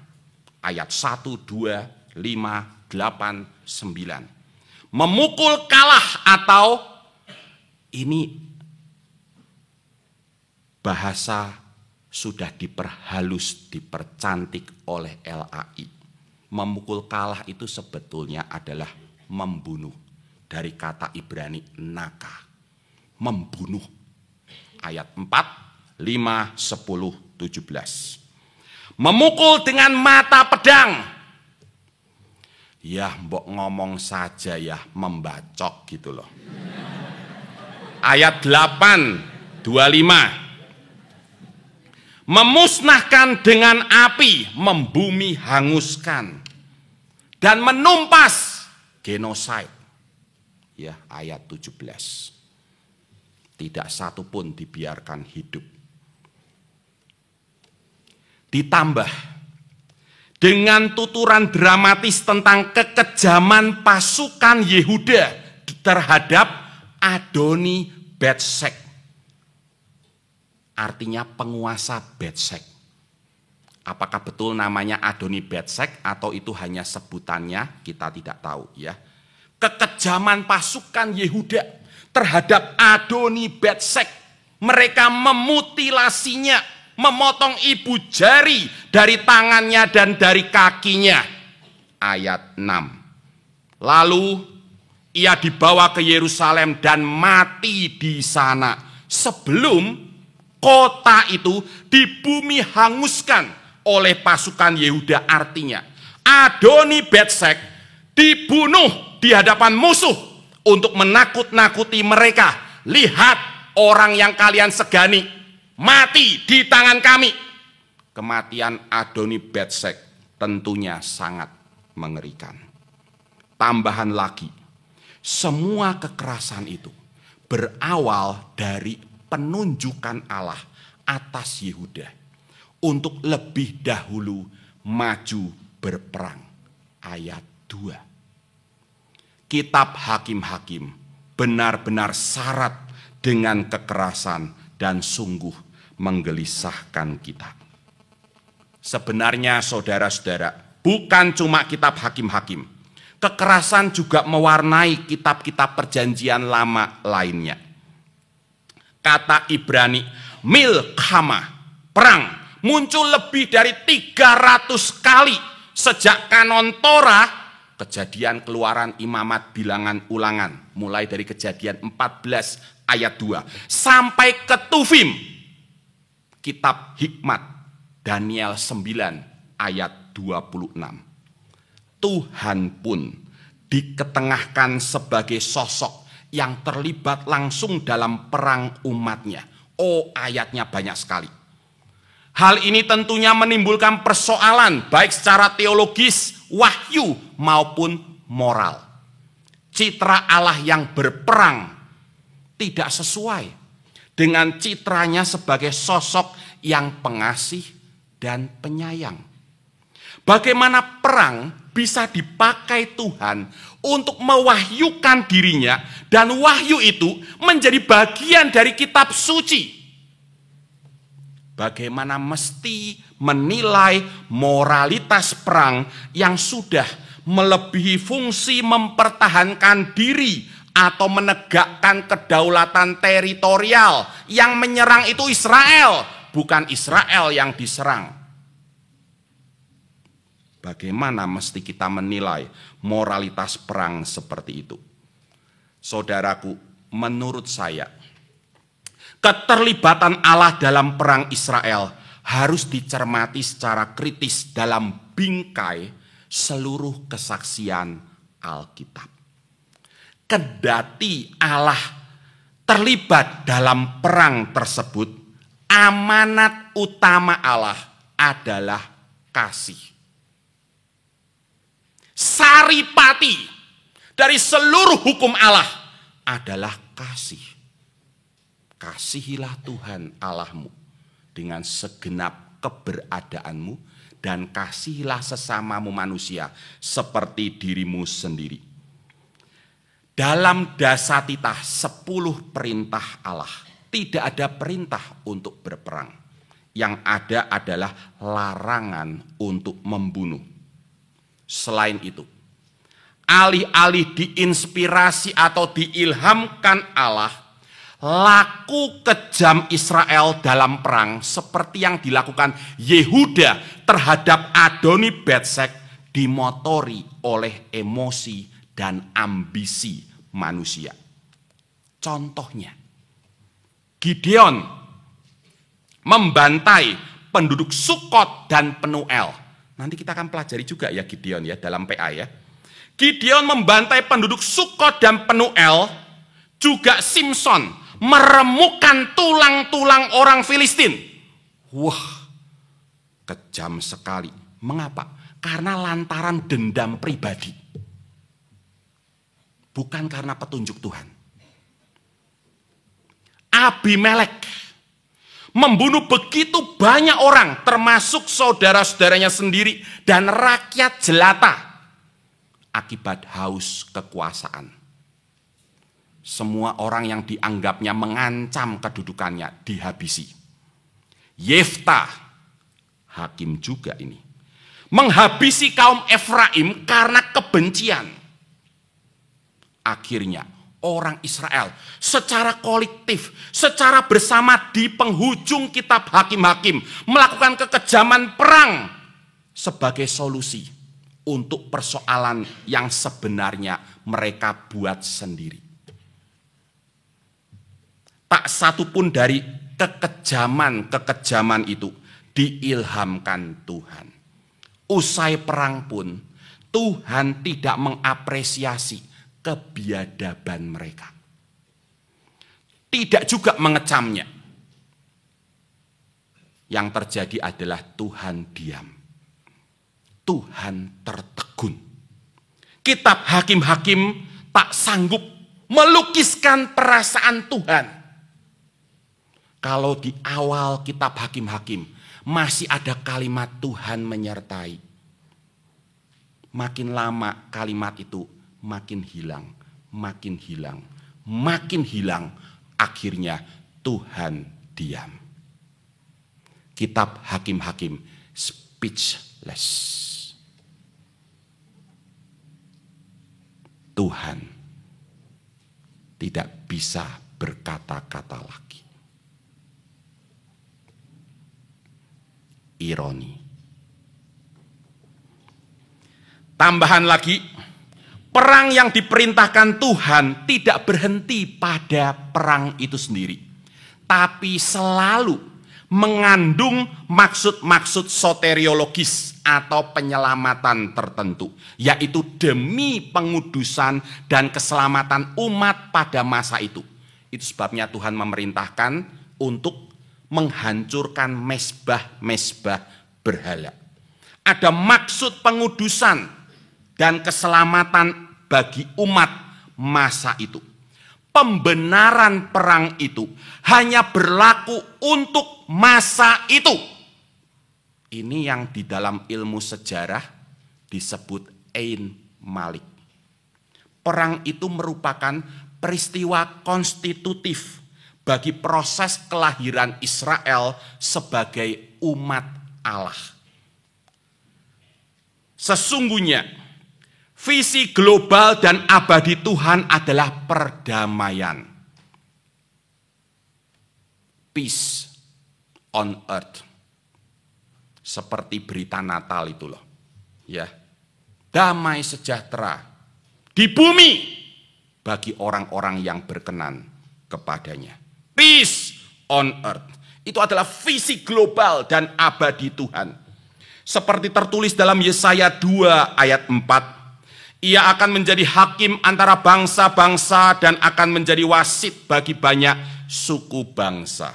Ayat 1, 2, 5, 8, 9. Memukul kalah atau ini bahasa sudah diperhalus, dipercantik oleh LAI. Memukul kalah itu sebetulnya adalah membunuh. Dari kata Ibrani naka, membunuh. Ayat 4, 5, 10, 17. Memukul dengan mata pedang. Ya, mbok ngomong saja ya, membacok gitu loh. Ayat 8, 25. Memusnahkan dengan api, membumi hanguskan. Dan menumpas, genocide. Ya, ayat 17. Tidak satu pun dibiarkan hidup. Ditambah dengan tuturan dramatis tentang kekejaman pasukan Yehuda terhadap Adoni Betsek. Artinya penguasa Betsek. Apakah betul namanya Adoni Betsek atau itu hanya sebutannya, kita tidak tahu ya. Kekejaman pasukan Yehuda terhadap Adoni Betsek. Mereka memutilasinya, memotong ibu jari dari tangannya dan dari kakinya. Ayat 6. Lalu ia dibawa ke Yerusalem dan mati di sana sebelum kota itu di bumi hanguskan oleh pasukan Yehuda. Artinya Adoni Betsek dibunuh di hadapan musuh untuk menakut-nakuti mereka. Lihat, orang yang kalian segani mati di tangan kami. Kematian Adoni Betsek tentunya sangat mengerikan. Tambahan lagi, semua kekerasan itu berawal dari penunjukan Allah atas Yehuda untuk lebih dahulu maju berperang. Ayat 2. Kitab Hakim-Hakim benar-benar syarat dengan kekerasan dan sungguh menggelisahkan kita. Sebenarnya saudara-saudara, bukan cuma kitab Hakim-Hakim. Kekerasan juga mewarnai kitab-kitab perjanjian lama lainnya. Kata Ibrani, milkhamah, perang, muncul lebih dari 300 kali sejak kanon Torah, Kejadian, Keluaran, Imamat, Bilangan, Ulangan, mulai dari Kejadian 14 ayat 2 sampai ke Tuvim, kitab Hikmat, Daniel 9 ayat 26. Tuhan pun diketengahkan sebagai sosok yang terlibat langsung dalam perang umatnya. Oh, ayatnya banyak sekali. Hal ini tentunya menimbulkan persoalan baik secara teologis, wahyu maupun moral. Citra Allah yang berperang tidak sesuai dengan citranya sebagai sosok yang pengasih dan penyayang. Bagaimana perang bisa dipakai Tuhan untuk mewahyukan dirinya, dan wahyu itu menjadi bagian dari kitab suci. Bagaimana mesti menilai moralitas perang yang sudah melebihi fungsi mempertahankan diri atau menegakkan kedaulatan teritorial. Yang menyerang itu Israel, bukan Israel yang diserang. Bagaimana mesti kita menilai moralitas perang seperti itu? Saudaraku, menurut saya, keterlibatan Allah dalam perang Israel harus dicermati secara kritis dalam bingkai seluruh kesaksian Alkitab. Kendati Allah terlibat dalam perang tersebut, amanat utama Allah adalah kasih. Saripati dari seluruh hukum Allah adalah kasih. Kasihilah Tuhan Allahmu dengan segenap keberadaanmu, dan kasihilah sesamamu manusia seperti dirimu sendiri. Dalam Dasatitah 10 perintah Allah, tidak ada perintah untuk berperang. Yang ada adalah larangan untuk membunuh. Selain itu, alih-alih diinspirasi atau diilhamkan Allah, laku kejam Israel dalam perang seperti yang dilakukan Yehuda terhadap Adoni Betsek dimotori oleh emosi dan ambisi manusia. Contohnya, Gideon membantai penduduk Sukot dan Penuel. Nanti kita akan pelajari juga ya Gideon ya dalam PA ya. Gideon membantai penduduk Sukot dan Penuel. Juga Simson meremukkan tulang-tulang orang Filistin. Wah, kejam sekali. Mengapa? Karena lantaran dendam pribadi. Bukan karena petunjuk Tuhan. Abimelek membunuh begitu banyak orang, termasuk saudara-saudaranya sendiri dan rakyat jelata, akibat haus kekuasaan. Semua orang yang dianggapnya mengancam kedudukannya dihabisi. Yeftah, hakim juga ini, menghabisi kaum Efraim karena kebencian. Akhirnya orang Israel secara kolektif, secara bersama di penghujung kitab Hakim-Hakim melakukan kekejaman perang sebagai solusi untuk persoalan yang sebenarnya mereka buat sendiri. Tak satu pun dari kekejaman itu diilhamkan Tuhan. Usai perang pun Tuhan tidak mengapresiasi kebiadaban mereka. Tidak juga mengecamnya. Yang terjadi adalah Tuhan diam. Tuhan tertegun. Kitab Hakim-Hakim tak sanggup melukiskan perasaan Tuhan. Kalau di awal kitab Hakim-Hakim masih ada kalimat Tuhan menyertai. Makin lama kalimat itu makin hilang, makin hilang, makin hilang. Akhirnya Tuhan diam. Kitab Hakim-Hakim speechless. Tuhan tidak bisa berkata-kata lagi. Ironi. Tambahan lagi, perang yang diperintahkan Tuhan tidak berhenti pada perang itu sendiri, tapi selalu mengandung maksud-maksud soteriologis atau penyelamatan tertentu, yaitu demi pengudusan dan keselamatan umat pada masa itu. Itu sebabnya Tuhan memerintahkan untuk menghancurkan mezbah-mezbah berhala. Ada maksud pengudusan dan keselamatan bagi umat masa itu. Pembenaran perang itu hanya berlaku untuk masa itu. Ini yang di dalam ilmu sejarah disebut Ein Malik. Perang itu merupakan peristiwa konstitutif bagi proses kelahiran Israel sebagai umat Allah. Sesungguhnya visi global dan abadi Tuhan adalah perdamaian. Peace on earth. Seperti berita Natal itu loh. Ya. Damai sejahtera di bumi bagi orang-orang yang berkenan kepadanya. Peace on earth. Itu adalah visi global dan abadi Tuhan. Seperti tertulis dalam Yesaya 2 ayat 4. Ia akan menjadi hakim antara bangsa-bangsa dan akan menjadi wasit bagi banyak suku bangsa.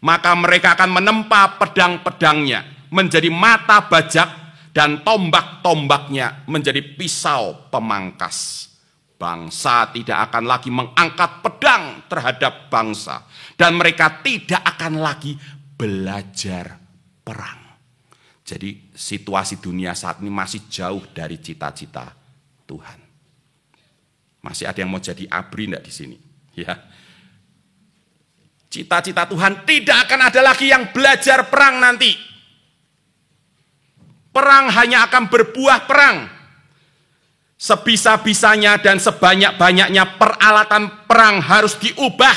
Maka mereka akan menempa pedang-pedangnya menjadi mata bajak dan tombak-tombaknya menjadi pisau pemangkas. Bangsa tidak akan lagi mengangkat pedang terhadap bangsa. Dan mereka tidak akan lagi belajar perang. Jadi situasi dunia saat ini masih jauh dari cita-cita Tuhan. Masih ada yang mau jadi ABRI enggak di sini? Ya. Cita-cita Tuhan tidak akan ada lagi yang belajar perang nanti. Perang hanya akan berbuah perang. Sebisa-bisanya dan sebanyak-banyaknya peralatan perang harus diubah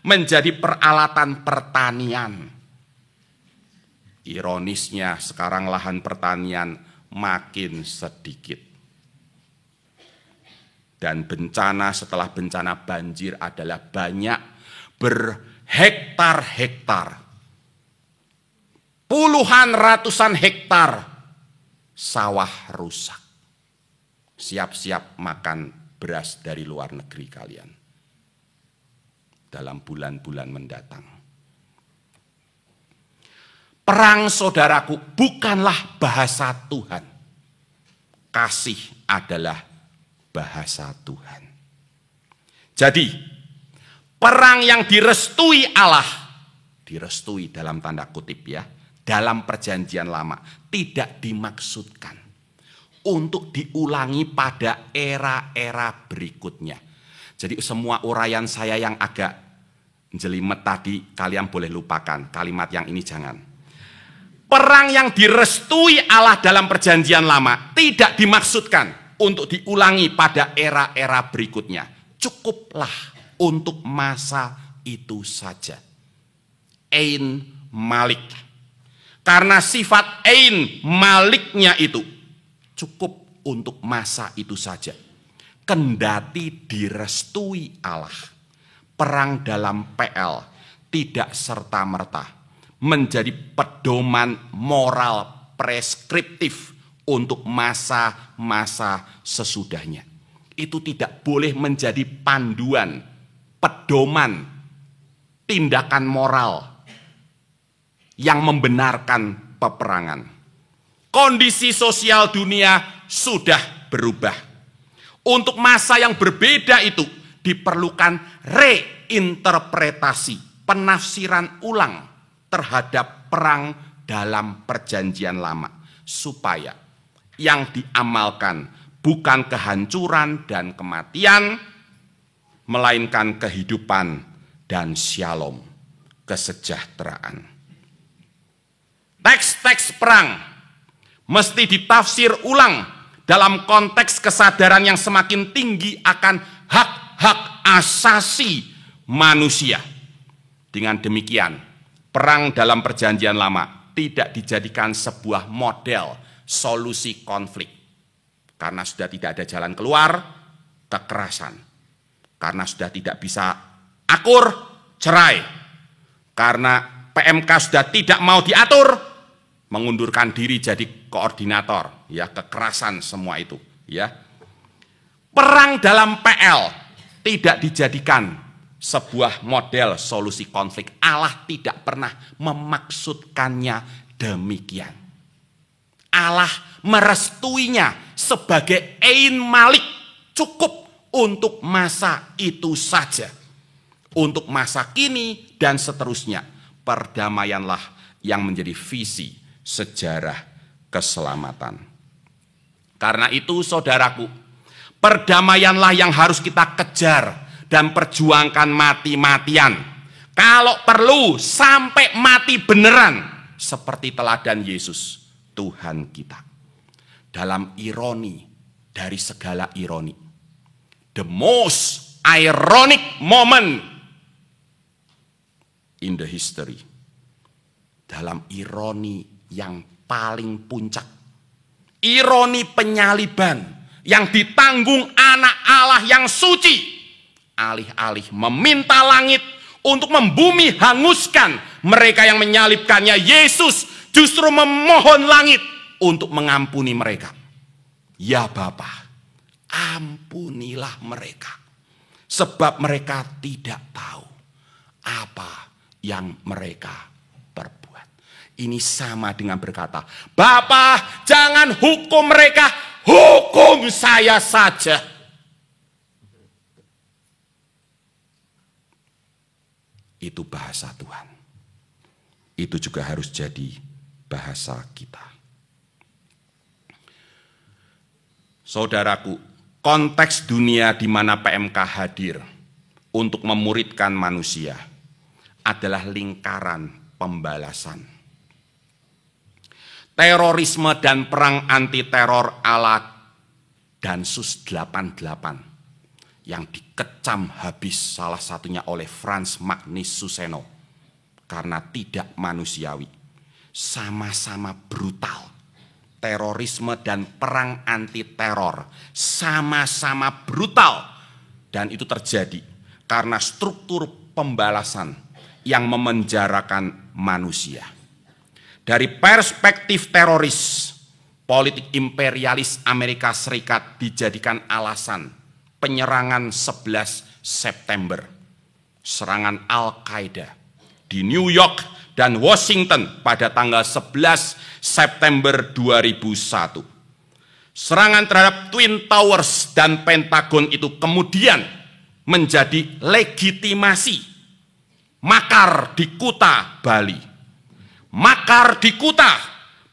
menjadi peralatan pertanian. Ironisnya sekarang lahan pertanian makin sedikit. Dan bencana setelah bencana banjir adalah banyak berhektar-hektar. Puluhan ratusan hektar sawah rusak. Siap-siap makan beras dari luar negeri kalian dalam bulan-bulan mendatang. Perang, saudaraku, bukanlah bahasa Tuhan. Kasih adalah bahasa Tuhan. Jadi, perang yang direstui Allah direstui dalam tanda kutip ya, dalam perjanjian lama tidak dimaksudkan untuk diulangi pada era-era berikutnya. Jadi semua uraian saya yang agak jelimet tadi, kalian boleh lupakan, kalimat yang ini jangan. Perang yang direstui Allah dalam perjanjian lama tidak dimaksudkan untuk diulangi pada era-era berikutnya. Cukuplah untuk masa itu saja. Ain Malik. Karena sifat Ain Maliknya itu cukup untuk masa itu saja. Kendati direstui Allah, perang dalam PL tidak serta-merta menjadi pedoman moral preskriptif untuk masa-masa sesudahnya. Itu tidak boleh menjadi panduan, pedoman, tindakan moral yang membenarkan peperangan. Kondisi sosial dunia sudah berubah. Untuk masa yang berbeda itu diperlukan reinterpretasi, penafsiran ulang terhadap perang dalam perjanjian lama. Supaya yang diamalkan bukan kehancuran dan kematian, melainkan kehidupan dan shalom, kesejahteraan. Teks-teks perang mesti ditafsir ulang dalam konteks kesadaran yang semakin tinggi akan hak-hak asasi manusia. Dengan demikian, perang dalam perjanjian lama tidak dijadikan sebuah model solusi konflik. Karena sudah tidak ada jalan keluar, kekerasan. Karena sudah tidak bisa akur, cerai. Karena PMK sudah tidak mau diatur, mengundurkan diri jadi koordinator, ya, kekerasan semua itu, ya. Perang dalam PL tidak dijadikan sebuah model solusi konflik. Allah tidak pernah memaksudkannya demikian. Allah merestuinya sebagai Ain Malik, cukup untuk masa itu saja. Untuk masa kini dan seterusnya, perdamaianlah yang menjadi visi sejarah keselamatan. Karena itu saudaraku, perdamaianlah yang harus kita kejar dan perjuangkan mati-matian. Kalau perlu sampai mati beneran, seperti teladan Yesus Tuhan kita. Dalam ironi dari segala ironi, the most ironic moment in the history, dalam ironi yang paling puncak, ironi penyaliban yang ditanggung anak Allah yang suci, alih-alih meminta langit untuk membumi hanguskan mereka yang menyalibkannya, Yesus justru memohon langit untuk mengampuni mereka. Ya Bapa, ampunilah mereka, sebab mereka tidak tahu apa yang mereka perbuat. Ini sama dengan berkata, Bapa, jangan hukum mereka, hukum saya saja. Itu bahasa Tuhan. Itu juga harus jadi bahasa kita. Saudaraku, konteks dunia di mana PMK hadir untuk memuridkan manusia adalah lingkaran pembalasan. Terorisme dan perang anti-teror ala Densus 88 yang dikecam habis salah satunya oleh Frans Magnus Suseno karena tidak manusiawi. Sama-sama brutal. Terorisme dan perang anti-teror sama-sama brutal. Dan itu terjadi karena struktur pembalasan yang memenjarakan manusia. Dari perspektif teroris, politik imperialis Amerika Serikat dijadikan alasan penyerangan 11 September. Serangan Al-Qaeda di New York dan Washington pada tanggal 11 September 2001. Serangan terhadap Twin Towers dan Pentagon itu kemudian menjadi legitimasi makar di Kuta, Bali. Makar di Kuta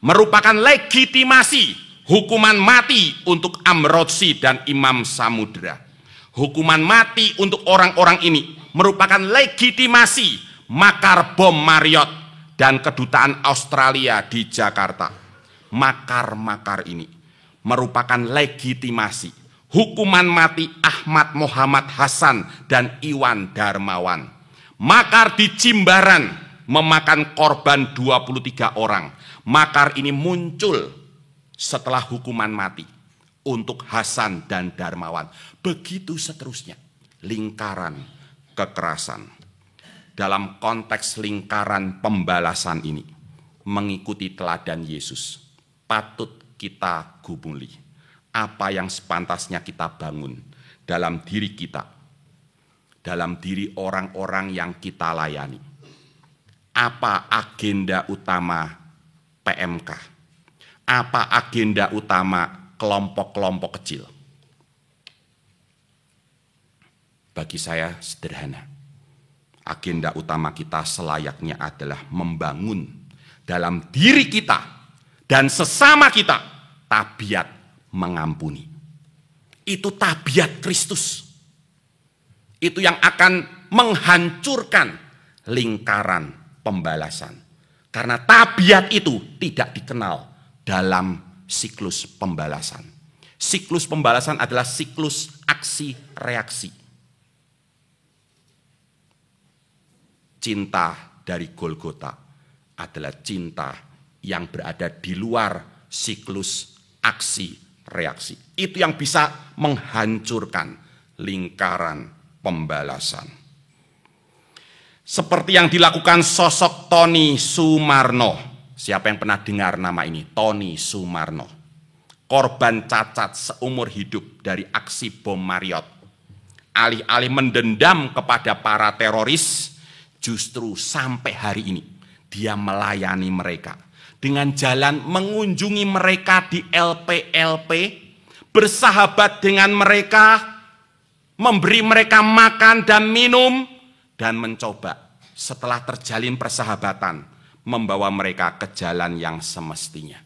merupakan legitimasi hukuman mati untuk Amrotsi dan Imam Samudra. Hukuman mati untuk orang-orang ini merupakan legitimasi makar bom Marriott dan kedutaan Australia di Jakarta. Makar-makar ini merupakan legitimasi hukuman mati Ahmad Muhammad Hasan dan Iwan Darmawan. Makar di Jimbaran memakan korban 23 orang. Makar ini muncul setelah hukuman mati untuk Hasan dan Darmawan. Begitu seterusnya, lingkaran kekerasan. Dalam konteks lingkaran pembalasan ini, mengikuti teladan Yesus, patut kita gumuli apa yang sepantasnya kita bangun dalam diri kita, dalam diri orang-orang yang kita layani. Apa agenda utama PMK? Apa agenda utama kelompok-kelompok kecil? Bagi saya sederhana. Agenda utama kita selayaknya adalah membangun dalam diri kita dan sesama kita tabiat mengampuni. Itu tabiat Kristus. Itu yang akan menghancurkan lingkaran pembalasan. Karena tabiat itu tidak dikenal dalam siklus pembalasan. Siklus pembalasan adalah siklus aksi reaksi. Cinta dari Golgota adalah cinta yang berada di luar siklus aksi reaksi. Itu yang bisa menghancurkan lingkaran pembalasan. Seperti yang dilakukan sosok Tony Sumarno. Siapa yang pernah dengar nama ini? Tony Sumarno. Korban cacat seumur hidup dari aksi bom Marriott. Alih-alih mendendam kepada para teroris, justru sampai hari ini dia melayani mereka dengan jalan mengunjungi mereka di LP-LP, bersahabat dengan mereka, memberi mereka makan dan minum, dan mencoba setelah terjalin persahabatan membawa mereka ke jalan yang semestinya.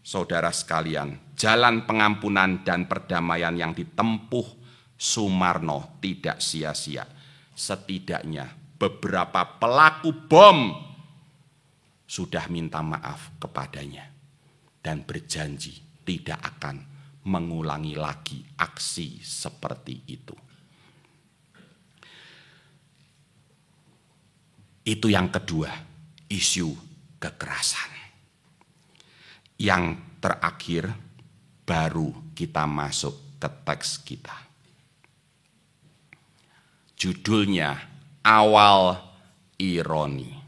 Saudara sekalian, jalan pengampunan dan perdamaian yang ditempuh Sumarno tidak sia-sia. Setidaknya beberapa pelaku bom sudah minta maaf kepadanya dan berjanji tidak akan mengulangi lagi aksi seperti itu. Itu yang kedua, isu kekerasan. Yang terakhir, baru kita masuk ke teks kita. Judulnya awal ironi.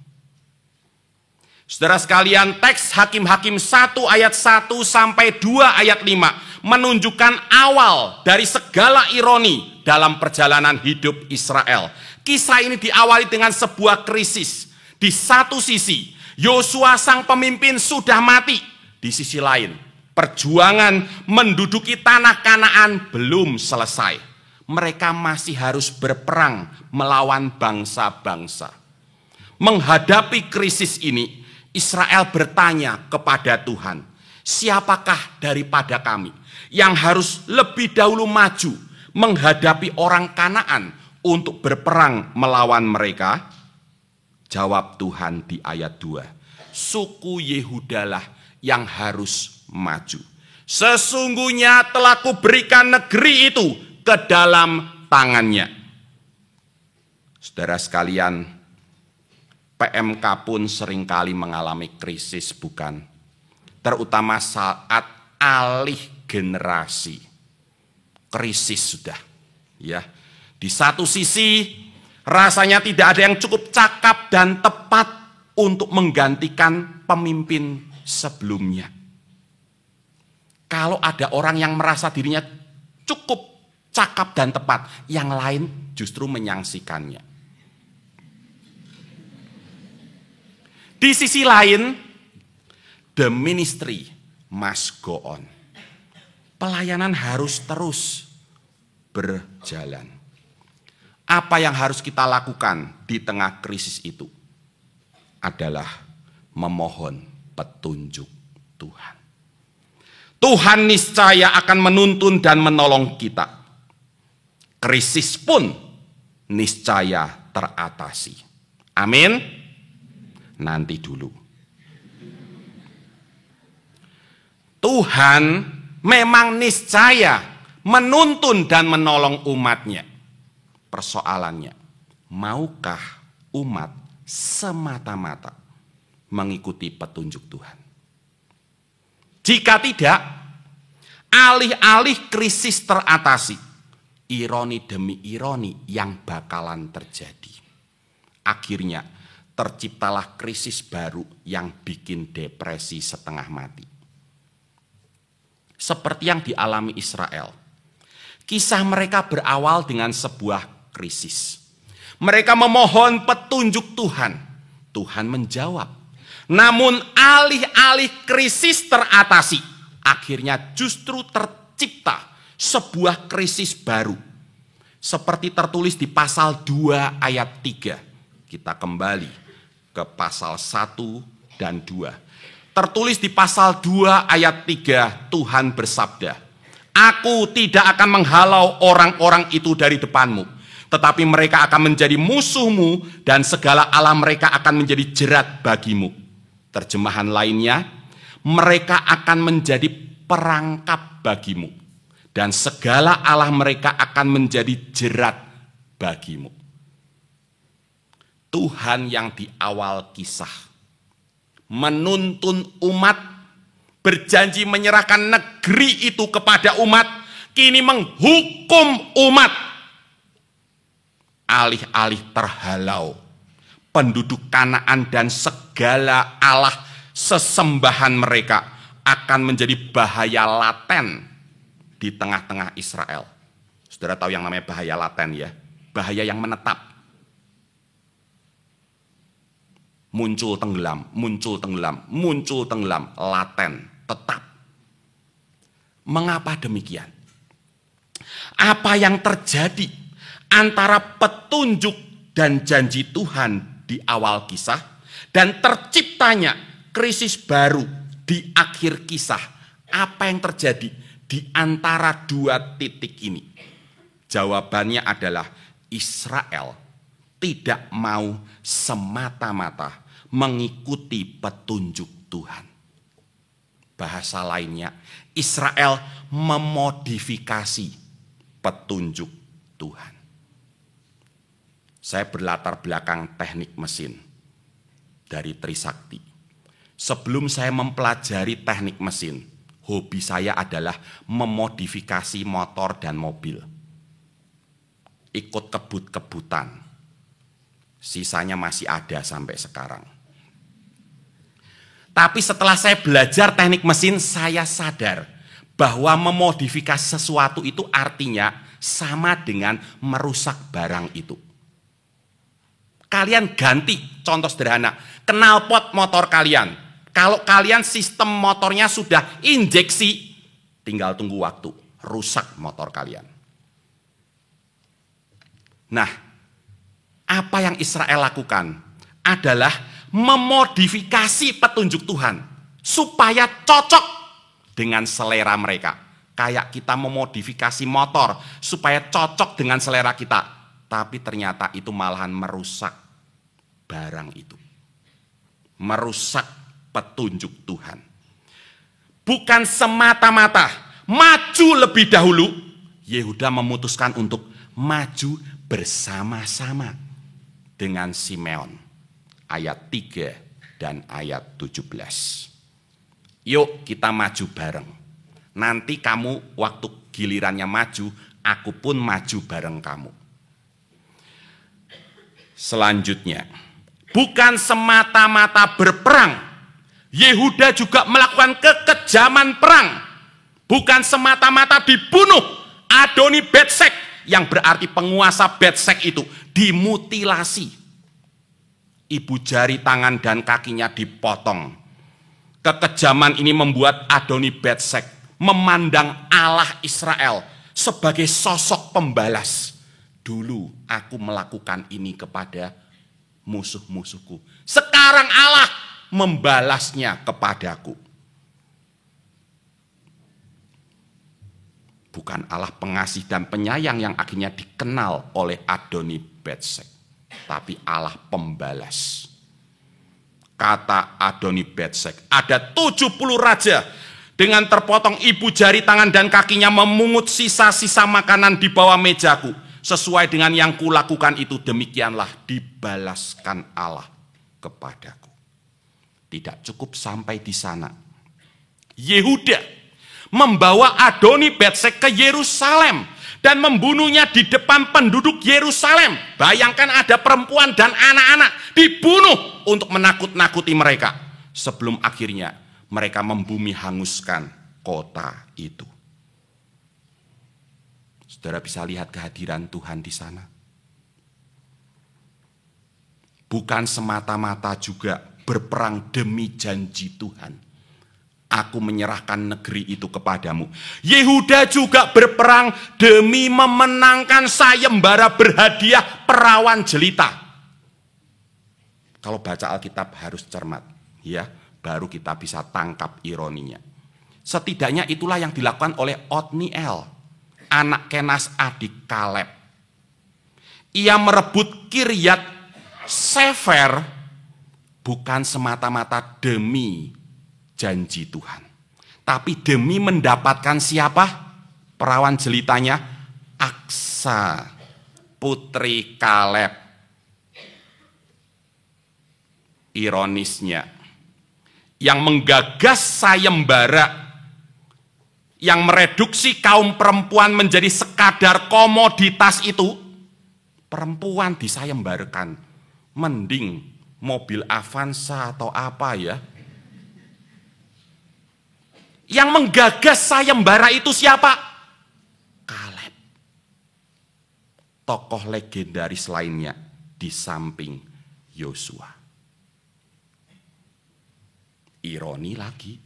Saudara sekalian, teks Hakim-Hakim 1 ayat 1 sampai 2 ayat 5 menunjukkan awal dari segala ironi dalam perjalanan hidup Israel. Kisah ini diawali dengan sebuah krisis. Di satu sisi, Yosua sang pemimpin sudah mati. Di sisi lain, perjuangan menduduki tanah Kanaan belum selesai. Mereka masih harus berperang melawan bangsa-bangsa. Menghadapi krisis ini, Israel bertanya kepada Tuhan, siapakah daripada kami yang harus lebih dahulu maju menghadapi orang Kanaan untuk berperang melawan mereka? Jawab Tuhan di ayat 2, suku Yehudalah yang harus maju. Sesungguhnya telah kuberikan negeri itu ke dalam tangannya. Saudara sekalian, PMK pun seringkali mengalami krisis, bukan? Terutama saat alih generasi. Krisis sudah. Ya. Di satu sisi, rasanya tidak ada yang cukup cakap dan tepat untuk menggantikan pemimpin sebelumnya. Kalau ada orang yang merasa dirinya cukup cakap dan tepat, yang lain justru menyangsikannya. Di sisi lain, the ministry must go on. Pelayanan harus terus berjalan. Apa yang harus kita lakukan di tengah krisis itu adalah memohon petunjuk Tuhan. Tuhan niscaya akan menuntun dan menolong kita. Krisis pun niscaya teratasi. Amin. Nanti dulu. Tuhan memang niscaya menuntun dan menolong umatnya. Persoalannya, maukah umat semata-mata mengikuti petunjuk Tuhan? Jika tidak, alih-alih krisis teratasi, ironi demi ironi yang bakalan terjadi. Akhirnya terciptalah krisis baru yang bikin depresi setengah mati. Seperti yang dialami Israel. Kisah mereka berawal dengan sebuah krisis. Mereka memohon petunjuk Tuhan. Tuhan menjawab. Namun alih-alih krisis teratasi, akhirnya justru tercipta sebuah krisis baru. Seperti tertulis di pasal 2 ayat 3. Kita kembali ke pasal 1 dan 2. Tertulis di pasal 2 ayat 3, Tuhan bersabda, "Aku tidak akan menghalau orang-orang itu dari depanmu, tetapi mereka akan menjadi musuhmu dan segala Allah mereka akan menjadi jerat bagimu." Terjemahan lainnya, mereka akan menjadi perangkap bagimu dan segala Allah mereka akan menjadi jerat bagimu. Tuhan yang di awal kisah menuntun umat, berjanji menyerahkan negeri itu kepada umat, kini menghukum umat. Alih-alih terhalau, penduduk Kanaan dan segala Allah sesembahan mereka akan menjadi bahaya laten di tengah-tengah Israel. Saudara tahu yang namanya bahaya laten ya? Bahaya yang menetap. Muncul tenggelam, muncul tenggelam, muncul tenggelam, laten, tetap. Mengapa demikian? Apa yang terjadi antara petunjuk dan janji Tuhan di awal kisah dan terciptanya krisis baru di akhir kisah? Apa yang terjadi di antara dua titik ini? Jawabannya adalah Israel tidak mau semata-mata mengikuti petunjuk Tuhan. Bahasa lainnya, Israel memodifikasi petunjuk Tuhan. Saya berlatar belakang teknik mesin dari Trisakti. Sebelum saya mempelajari teknik mesin, hobi saya adalah memodifikasi motor dan mobil. Ikut kebut-kebutan. Sisanya masih ada sampai sekarang. Tapi setelah saya belajar teknik mesin, saya sadar bahwa memodifikasi sesuatu itu artinya sama dengan merusak barang itu. Kalian ganti, contoh sederhana, knalpot motor kalian. Kalau kalian sistem motornya sudah injeksi, tinggal tunggu waktu, rusak motor kalian. Nah, apa yang Israel lakukan adalah memodifikasi petunjuk Tuhan supaya cocok dengan selera mereka. Kayak kita memodifikasi motor supaya cocok dengan selera kita, tapi ternyata itu malahan merusak barang itu. Merusak petunjuk Tuhan. Bukan semata-mata maju lebih dahulu, Yehuda memutuskan untuk maju bersama-sama dengan Simeon. Ayat 3 dan ayat 17. Yuk kita maju bareng. Nanti kamu waktu gilirannya maju, aku pun maju bareng kamu. Selanjutnya, bukan semata-mata berperang, Yehuda juga melakukan kekejaman perang. Bukan semata-mata dibunuh, Adoni Betsek, yang berarti penguasa Betsek itu dimutilasi. Ibu jari tangan dan kakinya dipotong. Kekejaman ini membuat Adoni Betsek memandang Allah Israel sebagai sosok pembalas dulu aku melakukan ini kepada musuh-musuhku. Sekarang Allah membalasnya kepadaku. Bukan Allah pengasih dan penyayang yang akhirnya dikenal oleh Adoni-Bezek, tapi Allah pembalas. Kata Adoni-Bezek, ada 70 raja dengan terpotong ibu jari tangan dan kakinya memungut sisa-sisa makanan di bawah mejaku. Sesuai dengan yang kulakukan itu, demikianlah dibalaskan Allah kepadaku. Tidak cukup sampai di sana. Yehuda membawa Adoni-Bezek ke Yerusalem dan membunuhnya di depan penduduk Yerusalem. Bayangkan ada perempuan dan anak-anak dibunuh untuk menakut-nakuti mereka. Sebelum akhirnya mereka membumi hanguskan kota itu. Saudara bisa lihat kehadiran Tuhan di sana. Bukan semata-mata juga berperang demi janji Tuhan. Aku menyerahkan negeri itu kepadamu. Yehuda juga berperang demi memenangkan sayembara berhadiah perawan jelita. Kalau baca Alkitab harus cermat, ya, baru kita bisa tangkap ironinya. Setidaknya itulah yang dilakukan oleh Otniel, anak Kenas adik Kaleb. Ia merebut Kiryat Sefer bukan semata-mata demi janji Tuhan, tapi demi mendapatkan siapa? Perawan jelitanya, Aksa, putri Kaleb. Ironisnya, yang menggagas sayembara, yang mereduksi kaum perempuan menjadi sekadar komoditas itu, perempuan disayembarkan. Mending mobil Avanza atau apa ya. Yang menggagas sayembara itu siapa? Kaleb. Tokoh legendaris lainnya di samping Yosua. Ironi lagi.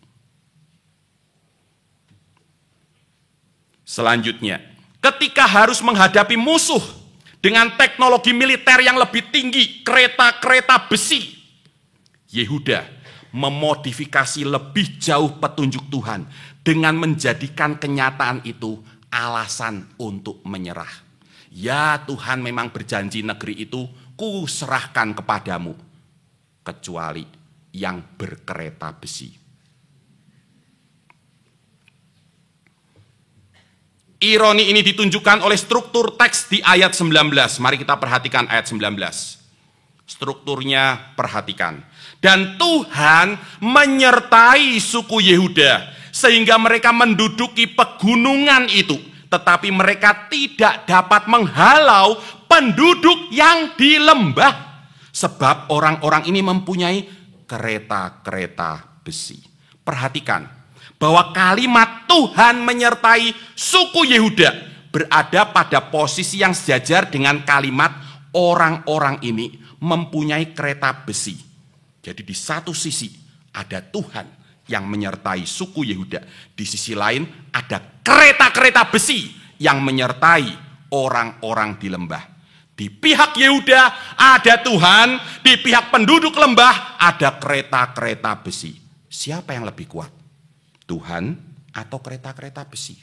Selanjutnya, ketika harus menghadapi musuh dengan teknologi militer yang lebih tinggi, kereta-kereta besi, Yehuda memodifikasi lebih jauh petunjuk Tuhan dengan menjadikan kenyataan itu alasan untuk menyerah. Ya Tuhan memang berjanji negeri itu kuserahkan kepadamu, kecuali yang berkereta besi. Ironi ini ditunjukkan oleh struktur teks di ayat 19. Mari kita perhatikan ayat 19. Strukturnya perhatikan. Dan Tuhan menyertai suku Yehuda sehingga mereka menduduki pegunungan itu, tetapi mereka tidak dapat menghalau penduduk yang di lembah, sebab orang-orang ini mempunyai kereta-kereta besi. Perhatikan bahwa kalimat Tuhan menyertai suku Yehuda berada pada posisi yang sejajar dengan kalimat orang-orang ini mempunyai kereta besi. Jadi di satu sisi ada Tuhan yang menyertai suku Yehuda, di sisi lain ada kereta-kereta besi yang menyertai orang-orang di lembah. Di pihak Yehuda ada Tuhan, di pihak penduduk lembah ada kereta-kereta besi. Siapa yang lebih kuat? Tuhan atau kereta-kereta besi?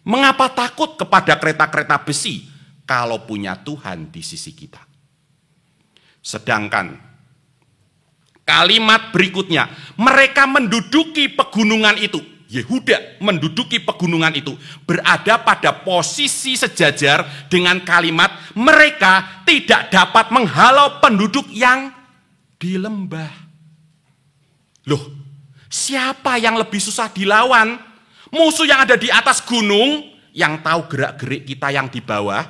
Mengapa takut kepada kereta-kereta besi kalau punya Tuhan di sisi kita? Sedangkan kalimat berikutnya, mereka menduduki pegunungan itu. Yehuda menduduki pegunungan itu, berada pada posisi sejajar dengan kalimat mereka tidak dapat menghalau penduduk yang di lembah. Loh, siapa yang lebih susah dilawan? Musuh yang ada di atas gunung, yang tahu gerak-gerik kita yang di bawah,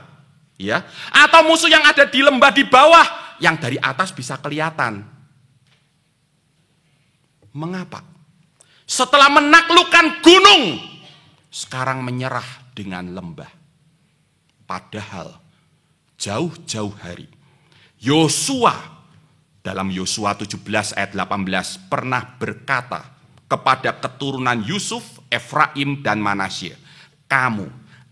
ya? Atau musuh yang ada di lembah di bawah, yang dari atas bisa kelihatan? Mengapa? Setelah menaklukkan gunung, sekarang menyerah dengan lembah. Padahal jauh-jauh hari Yosua dalam Yosua 17 ayat 18 pernah berkata kepada keturunan Yusuf, Efraim dan Manasye, kamu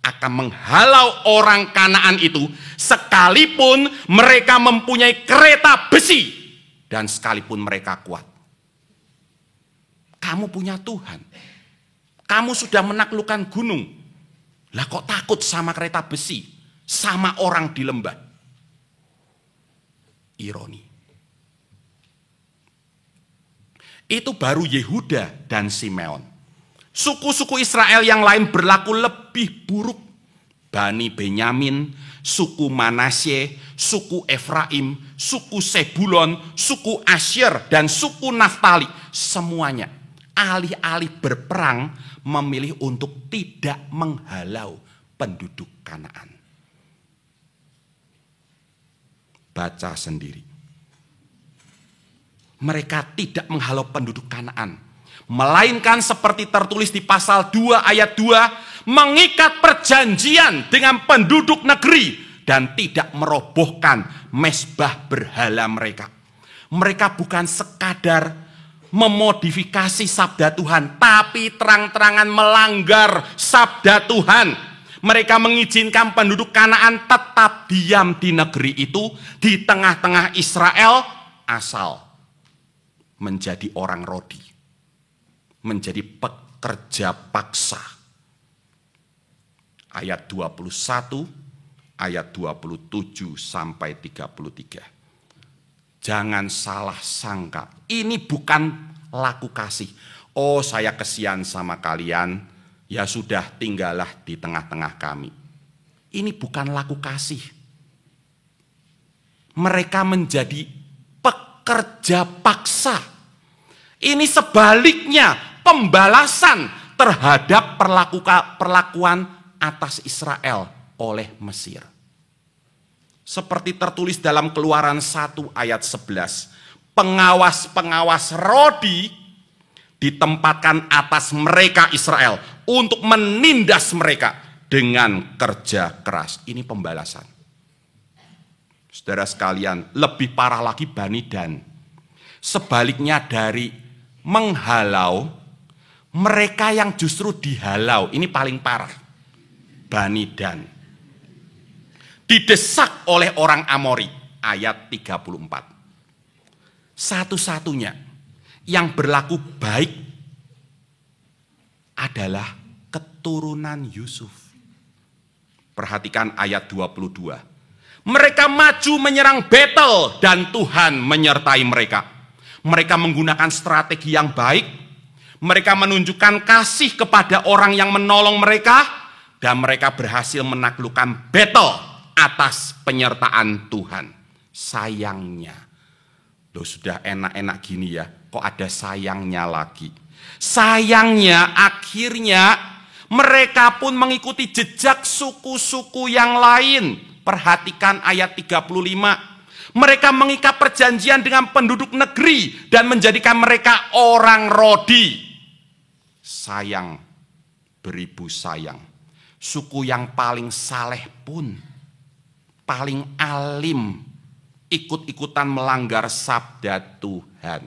akan menghalau orang Kanaan itu, sekalipun mereka mempunyai kereta besi dan sekalipun mereka kuat. Kamu punya Tuhan. Kamu sudah menaklukkan gunung. Lah kok takut sama kereta besi, sama orang di lembah? Ironi. Itu baru Yehuda dan Simeon. Suku-suku Israel yang lain berlaku lebih buruk. Bani Benyamin, suku Manasye, suku Efraim, suku Sebulon, suku Asyer, dan suku Naftali. Semuanya alih-alih berperang memilih untuk tidak menghalau penduduk Kanaan. Baca sendiri. Mereka tidak menghalau penduduk Kanaan, melainkan seperti tertulis di pasal 2 ayat 2, mengikat perjanjian dengan penduduk negeri dan tidak merobohkan mezbah berhala mereka. Mereka bukan sekadar memodifikasi sabda Tuhan, tapi terang-terangan melanggar sabda Tuhan. Mereka mengizinkan penduduk Kanaan tetap diam di negeri itu, di tengah-tengah Israel, asal menjadi orang rodi, menjadi pekerja paksa. Ayat 21, ayat 27 sampai 33. Jangan salah sangka, ini bukan laku kasih. Oh, saya kesian sama kalian, ya sudah tinggallah di tengah-tengah kami. Ini bukan laku kasih. Mereka menjadi pekerja paksa. Ini sebaliknya pembalasan terhadap perlakuan atas Israel oleh Mesir. Seperti tertulis dalam Keluaran 1 ayat 11. Pengawas-pengawas rodi ditempatkan atas mereka Israel untuk menindas mereka dengan kerja keras. Ini pembalasan. Saudara sekalian, lebih parah lagi Bani Dan. Sebaliknya dari menghalau, mereka yang justru dihalau. Ini paling parah. Bani Dan didesak oleh orang Amori, ayat 34. Satu-satunya yang berlaku baik adalah keturunan Yusuf. Perhatikan ayat 22. Mereka maju menyerang Betel dan Tuhan menyertai mereka. Mereka menggunakan strategi yang baik. Mereka menunjukkan kasih kepada orang yang menolong mereka. Dan mereka berhasil menaklukkan Betel atas penyertaan Tuhan. Sayangnya, loh sudah enak-enak gini ya, kok ada sayangnya lagi. Sayangnya akhirnya mereka pun mengikuti jejak suku-suku yang lain. Perhatikan ayat 35. Mereka mengikat perjanjian dengan penduduk negeri dan menjadikan mereka orang rodi. Sayang, beribu sayang. Suku yang paling saleh pun, paling alim, ikut-ikutan melanggar sabda Tuhan.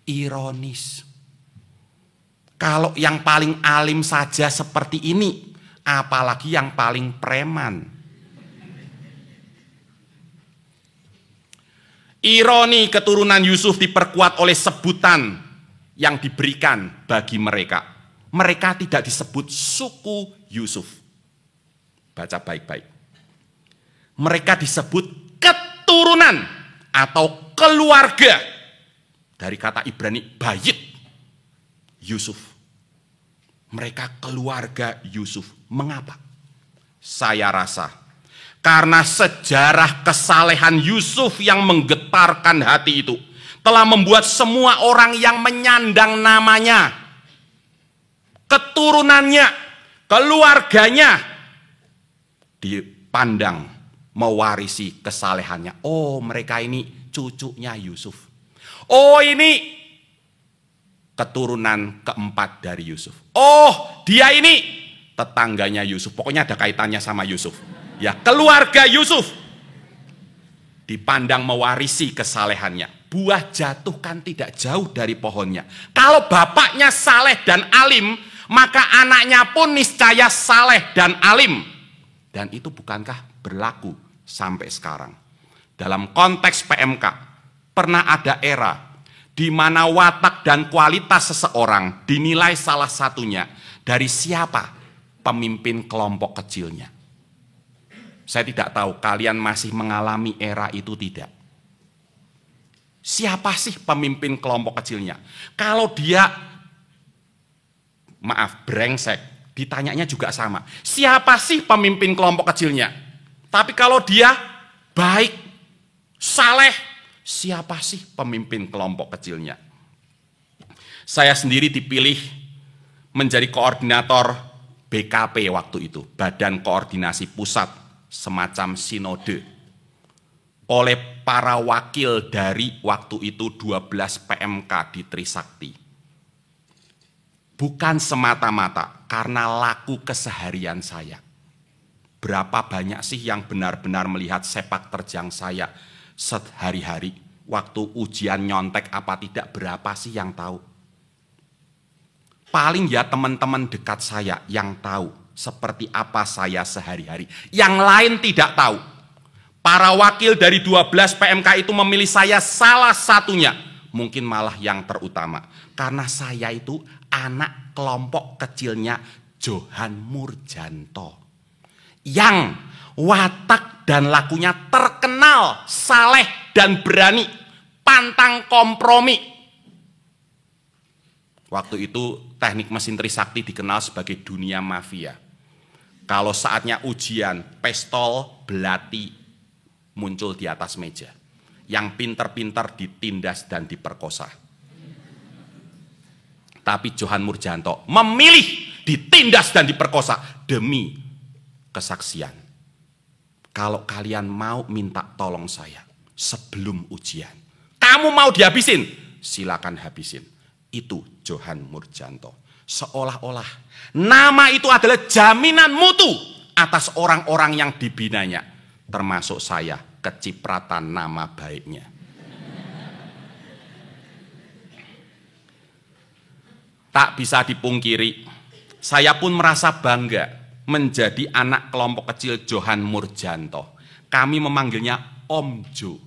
Ironis. Kalau yang paling alim saja seperti ini, apalagi yang paling preman. Ironi, keturunan Yusuf diperkuat oleh sebutan yang diberikan bagi mereka. Mereka tidak disebut suku Yusuf. Baca baik-baik. Mereka disebut keturunan atau keluarga. Dari kata Ibrani, bayit Yusuf. Mereka keluarga Yusuf. Mengapa? Saya rasa karena sejarah kesalehan Yusuf yang menggetarkan hati itu telah membuat semua orang yang menyandang namanya, keturunannya, keluarganya dipandang mewarisi kesalehannya. Oh, mereka ini cucunya Yusuf. Oh, ini keturunan keempat dari Yusuf. Oh, dia ini tetangganya Yusuf. Pokoknya ada kaitannya sama Yusuf. Ya, keluarga Yusuf. dipandang mewarisi kesalehannya. Buah jatuh kan tidak jauh dari pohonnya. Kalau bapaknya saleh dan alim, maka anaknya pun niscaya saleh dan alim. Dan itu bukankah berlaku sampai sekarang? Dalam konteks PMK, pernah ada era di mana watak dan kualitas seseorang dinilai salah satunya dari siapa pemimpin kelompok kecilnya. Saya tidak tahu kalian masih mengalami era itu tidak. Siapa sih pemimpin kelompok kecilnya? Kalau dia, maaf, brengsek, ditanyanya juga sama. Siapa sih pemimpin kelompok kecilnya? Tapi kalau dia baik, saleh, siapa sih pemimpin kelompok kecilnya? Saya sendiri dipilih menjadi koordinator BKP waktu itu, Badan Koordinasi Pusat, semacam sinode, oleh para wakil dari waktu itu 12 PMK di Trisakti. Bukan semata-mata karena laku keseharian saya. Berapa banyak sih yang benar-benar melihat sepak terjang saya sehari-hari, waktu ujian nyontek apa tidak, berapa sih yang tahu? Paling ya teman-teman dekat saya yang tahu seperti apa saya sehari-hari. Yang lain tidak tahu. Para wakil dari 12 PMK itu memilih saya salah satunya, mungkin malah yang terutama. Karena saya itu anak kelompok kecilnya Johan Murjanto. Yang watak dan lakunya terkenal, saleh dan berani, pantang kompromi. Waktu itu teknik mesin Trisakti dikenal sebagai dunia mafia. Kalau saatnya ujian, pistol, belati muncul di atas meja. Yang pinter-pinter ditindas dan diperkosa. Tapi Johan Murjanto memilih ditindas dan diperkosa demi kesaksian. Kalau kalian mau minta tolong saya sebelum ujian, kamu mau dihabisin, silakan habisin. Itu Johan Murjanto. Seolah-olah nama itu adalah jaminan mutu atas orang-orang yang dibinanya, termasuk saya, kecipratan nama baiknya. Tak bisa dipungkiri, saya pun merasa bangga menjadi anak kelompok kecil Johan Murjanto. Kami memanggilnya Om Jo,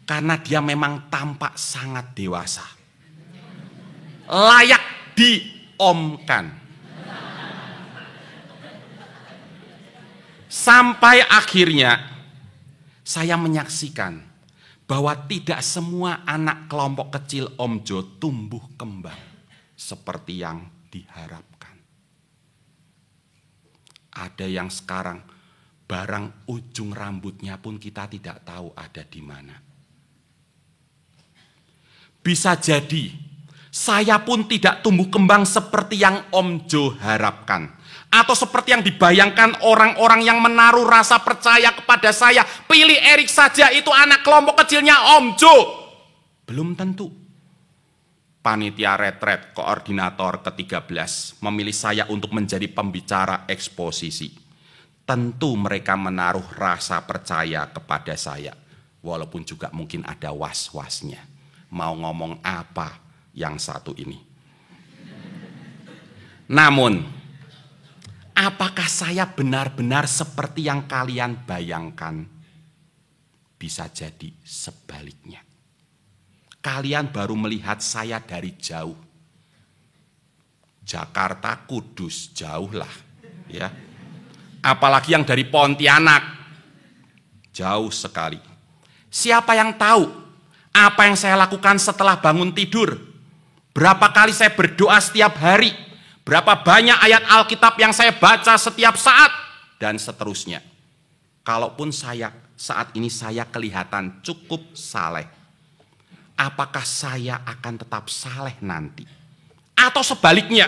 karena dia memang tampak sangat dewasa, layak diomkan. Sampai akhirnya saya menyaksikan bahwa tidak semua anak kelompok kecil Om Jo tumbuh kembang seperti yang diharapkan. Ada yang sekarang barang ujung rambutnya pun kita tidak tahu ada di mana. Bisa jadi saya pun tidak tumbuh kembang seperti yang Om Jo harapkan. Atau seperti yang dibayangkan orang-orang yang menaruh rasa percaya kepada saya. Pilih Erik saja, itu anak kelompok kecilnya Om Jo. Belum tentu. Panitia retret koordinator ke-13 memilih saya untuk menjadi pembicara eksposisi. Tentu mereka menaruh rasa percaya kepada saya. Walaupun juga mungkin ada was-wasnya. Mau ngomong apa yang satu ini. Namun, apakah saya benar-benar seperti yang kalian bayangkan? Bisa jadi sebaliknya. Kalian baru melihat saya dari jauh. Jakarta, Kudus, jauh lah. Ya. Apalagi yang dari Pontianak, jauh sekali. Siapa yang tahu apa yang saya lakukan setelah bangun tidur? Berapa kali saya berdoa setiap hari? Berapa banyak ayat Alkitab yang saya baca setiap saat? Dan seterusnya. Kalaupun saat ini saya kelihatan cukup saleh, apakah saya akan tetap saleh nanti? Atau sebaliknya,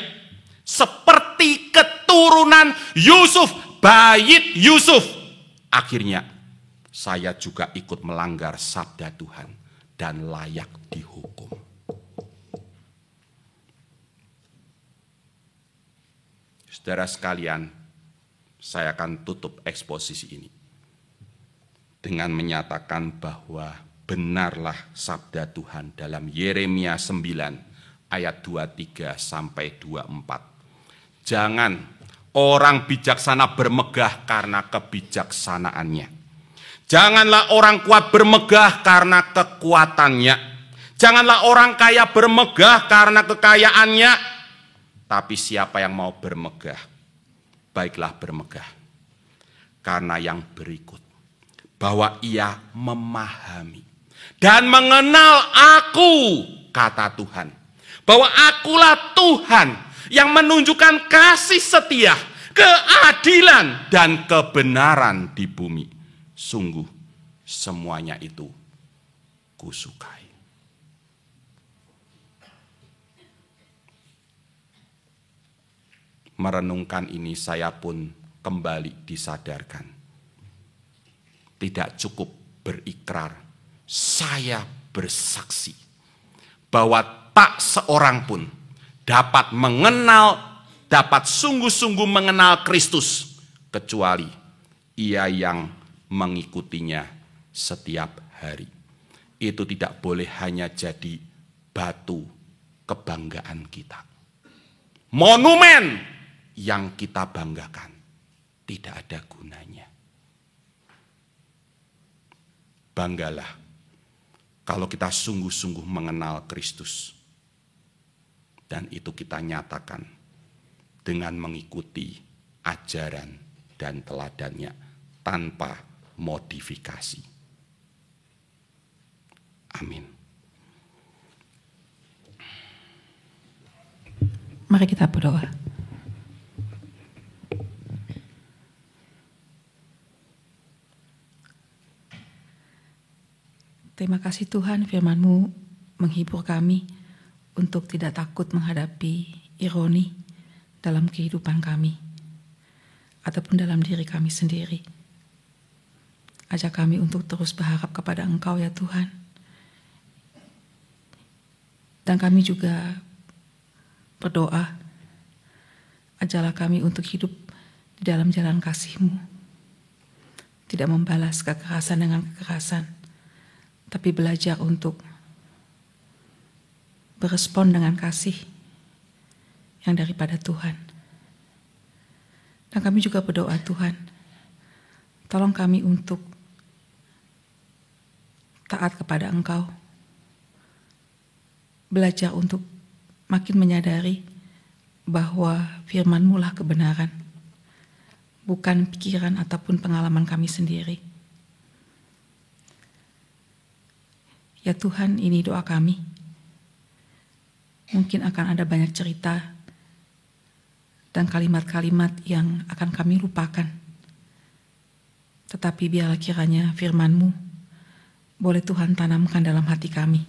seperti keturunan Yusuf, Bayit Yusuf, akhirnya saya juga ikut melanggar sabda Tuhan dan layak dihukum. Saudara sekalian, saya akan tutup eksposisi ini. dengan menyatakan bahwa benarlah sabda Tuhan dalam Yeremia 9 ayat 23 sampai 24. Jangan orang bijaksana bermegah karena kebijaksanaannya. Janganlah orang kuat bermegah karena kekuatannya. Janganlah orang kaya bermegah karena kekayaannya. Tapi siapa yang mau bermegah, baiklah bermegah karena yang berikut, bahwa ia memahami dan mengenal aku, kata Tuhan, bahwa akulah Tuhan yang menunjukkan kasih setia, keadilan, dan kebenaran di bumi. Sungguh semuanya itu kusukai. Merenungkan ini saya pun kembali disadarkan. Tidak cukup berikrar, saya bersaksi bahwa tak seorang pun dapat mengenal, dapat sungguh-sungguh mengenal Kristus kecuali ia yang mengikutinya setiap hari. Itu tidak boleh hanya jadi batu kebanggaan kita, monumen yang kita banggakan, tidak ada gunanya. Banggalah kalau kita sungguh-sungguh mengenal Kristus, dan itu kita nyatakan dengan mengikuti ajaran dan teladannya tanpa modifikasi. Amin. Mari kita berdoa. Terima kasih Tuhan, firman-Mu menghibur kami untuk tidak takut menghadapi ironi dalam kehidupan kami ataupun dalam diri kami sendiri. Ajak kami untuk terus berharap kepada Engkau ya Tuhan. Dan kami juga berdoa, ajarlah kami untuk hidup di dalam jalan kasih-Mu. Tidak membalas kekerasan dengan kekerasan, tapi belajar untuk berespon dengan kasih yang daripada Tuhan. Dan kami juga berdoa Tuhan, tolong kami untuk taat kepada Engkau. Belajar untuk makin menyadari bahwa firman-Mu lah kebenaran, bukan pikiran ataupun pengalaman kami sendiri. Ya Tuhan, ini doa kami. Mungkin akan ada banyak cerita dan kalimat-kalimat yang akan kami lupakan. Tetapi biarlah kiranya firman-Mu boleh Tuhan tanamkan dalam hati kami.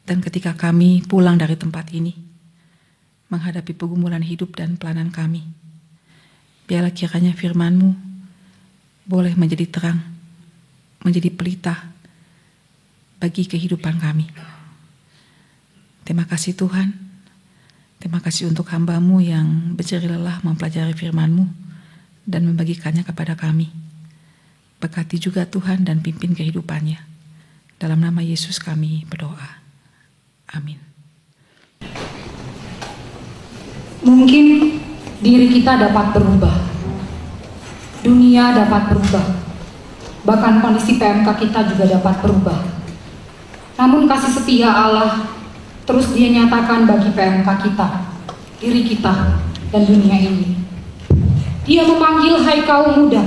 Dan ketika kami pulang dari tempat ini, menghadapi pergumulan hidup dan pelayanan kami, biarlah kiranya firman-Mu boleh menjadi terang, menjadi pelita bagi kehidupan kami. Terima kasih Tuhan. Terima kasih untuk hamba-Mu yang berjerih lelah mempelajari firman-Mu dan membagikannya kepada kami. Berkati juga Tuhan dan pimpin kehidupannya. Dalam nama Yesus kami berdoa. Amin. Mungkin diri kita dapat berubah. Dunia dapat berubah. Bahkan kondisi PMK kita juga dapat berubah. Namun kasih setia Allah terus Dia nyatakan bagi PMK kita, diri kita, dan dunia ini. Dia memanggil hai kaum muda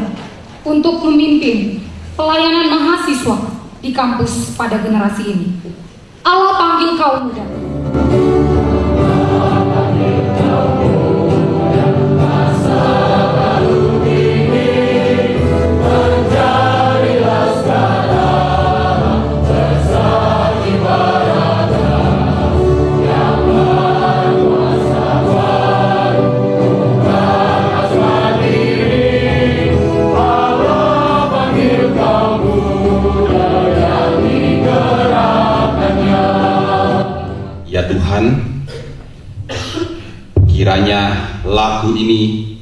untuk memimpin pelayanan mahasiswa di kampus pada generasi ini. Allah panggil kaum muda. Tuhan, kiranya lagu ini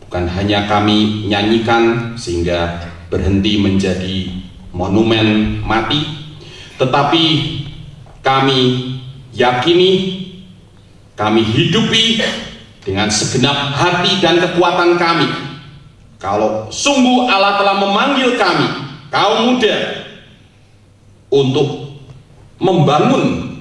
bukan hanya kami nyanyikan sehingga berhenti menjadi monumen mati, tetapi kami yakini, kami hidupi dengan segenap hati dan kekuatan kami, kalau sungguh Allah telah memanggil kami, kaum muda, untuk membangun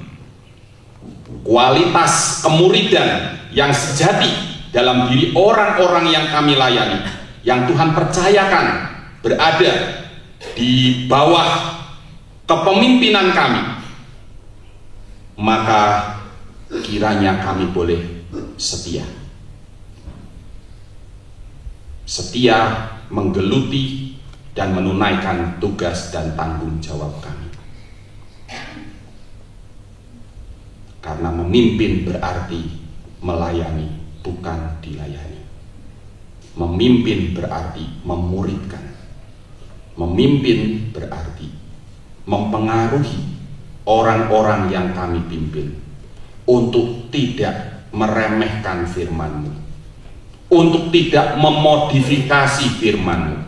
kualitas kemuridan yang sejati dalam diri orang-orang yang kami layani, yang Tuhan percayakan berada di bawah kepemimpinan kami, maka kiranya kami boleh setia menggeluti dan menunaikan tugas dan tanggung jawab kami. Karena memimpin berarti melayani, bukan dilayani. Memimpin berarti memuridkan. Memimpin berarti mempengaruhi orang-orang yang kami pimpin untuk tidak meremehkan firman-Mu, untuk tidak memodifikasi firman-Mu,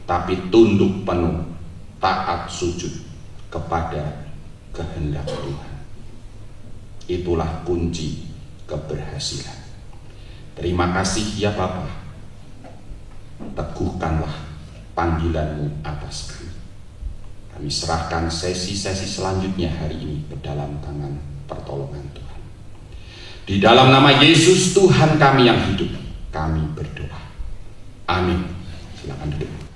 tapi tunduk penuh, taat sujud kepada kehendak Tuhan. Itulah kunci keberhasilan. Terima kasih ya Bapa. Teguhkanlah panggilan-Mu atas kami. Kami serahkan sesi-sesi selanjutnya hari ini ke dalam tangan pertolongan Tuhan. Di dalam nama Yesus Tuhan kami yang hidup, kami berdoa. Amin. Silakan duduk.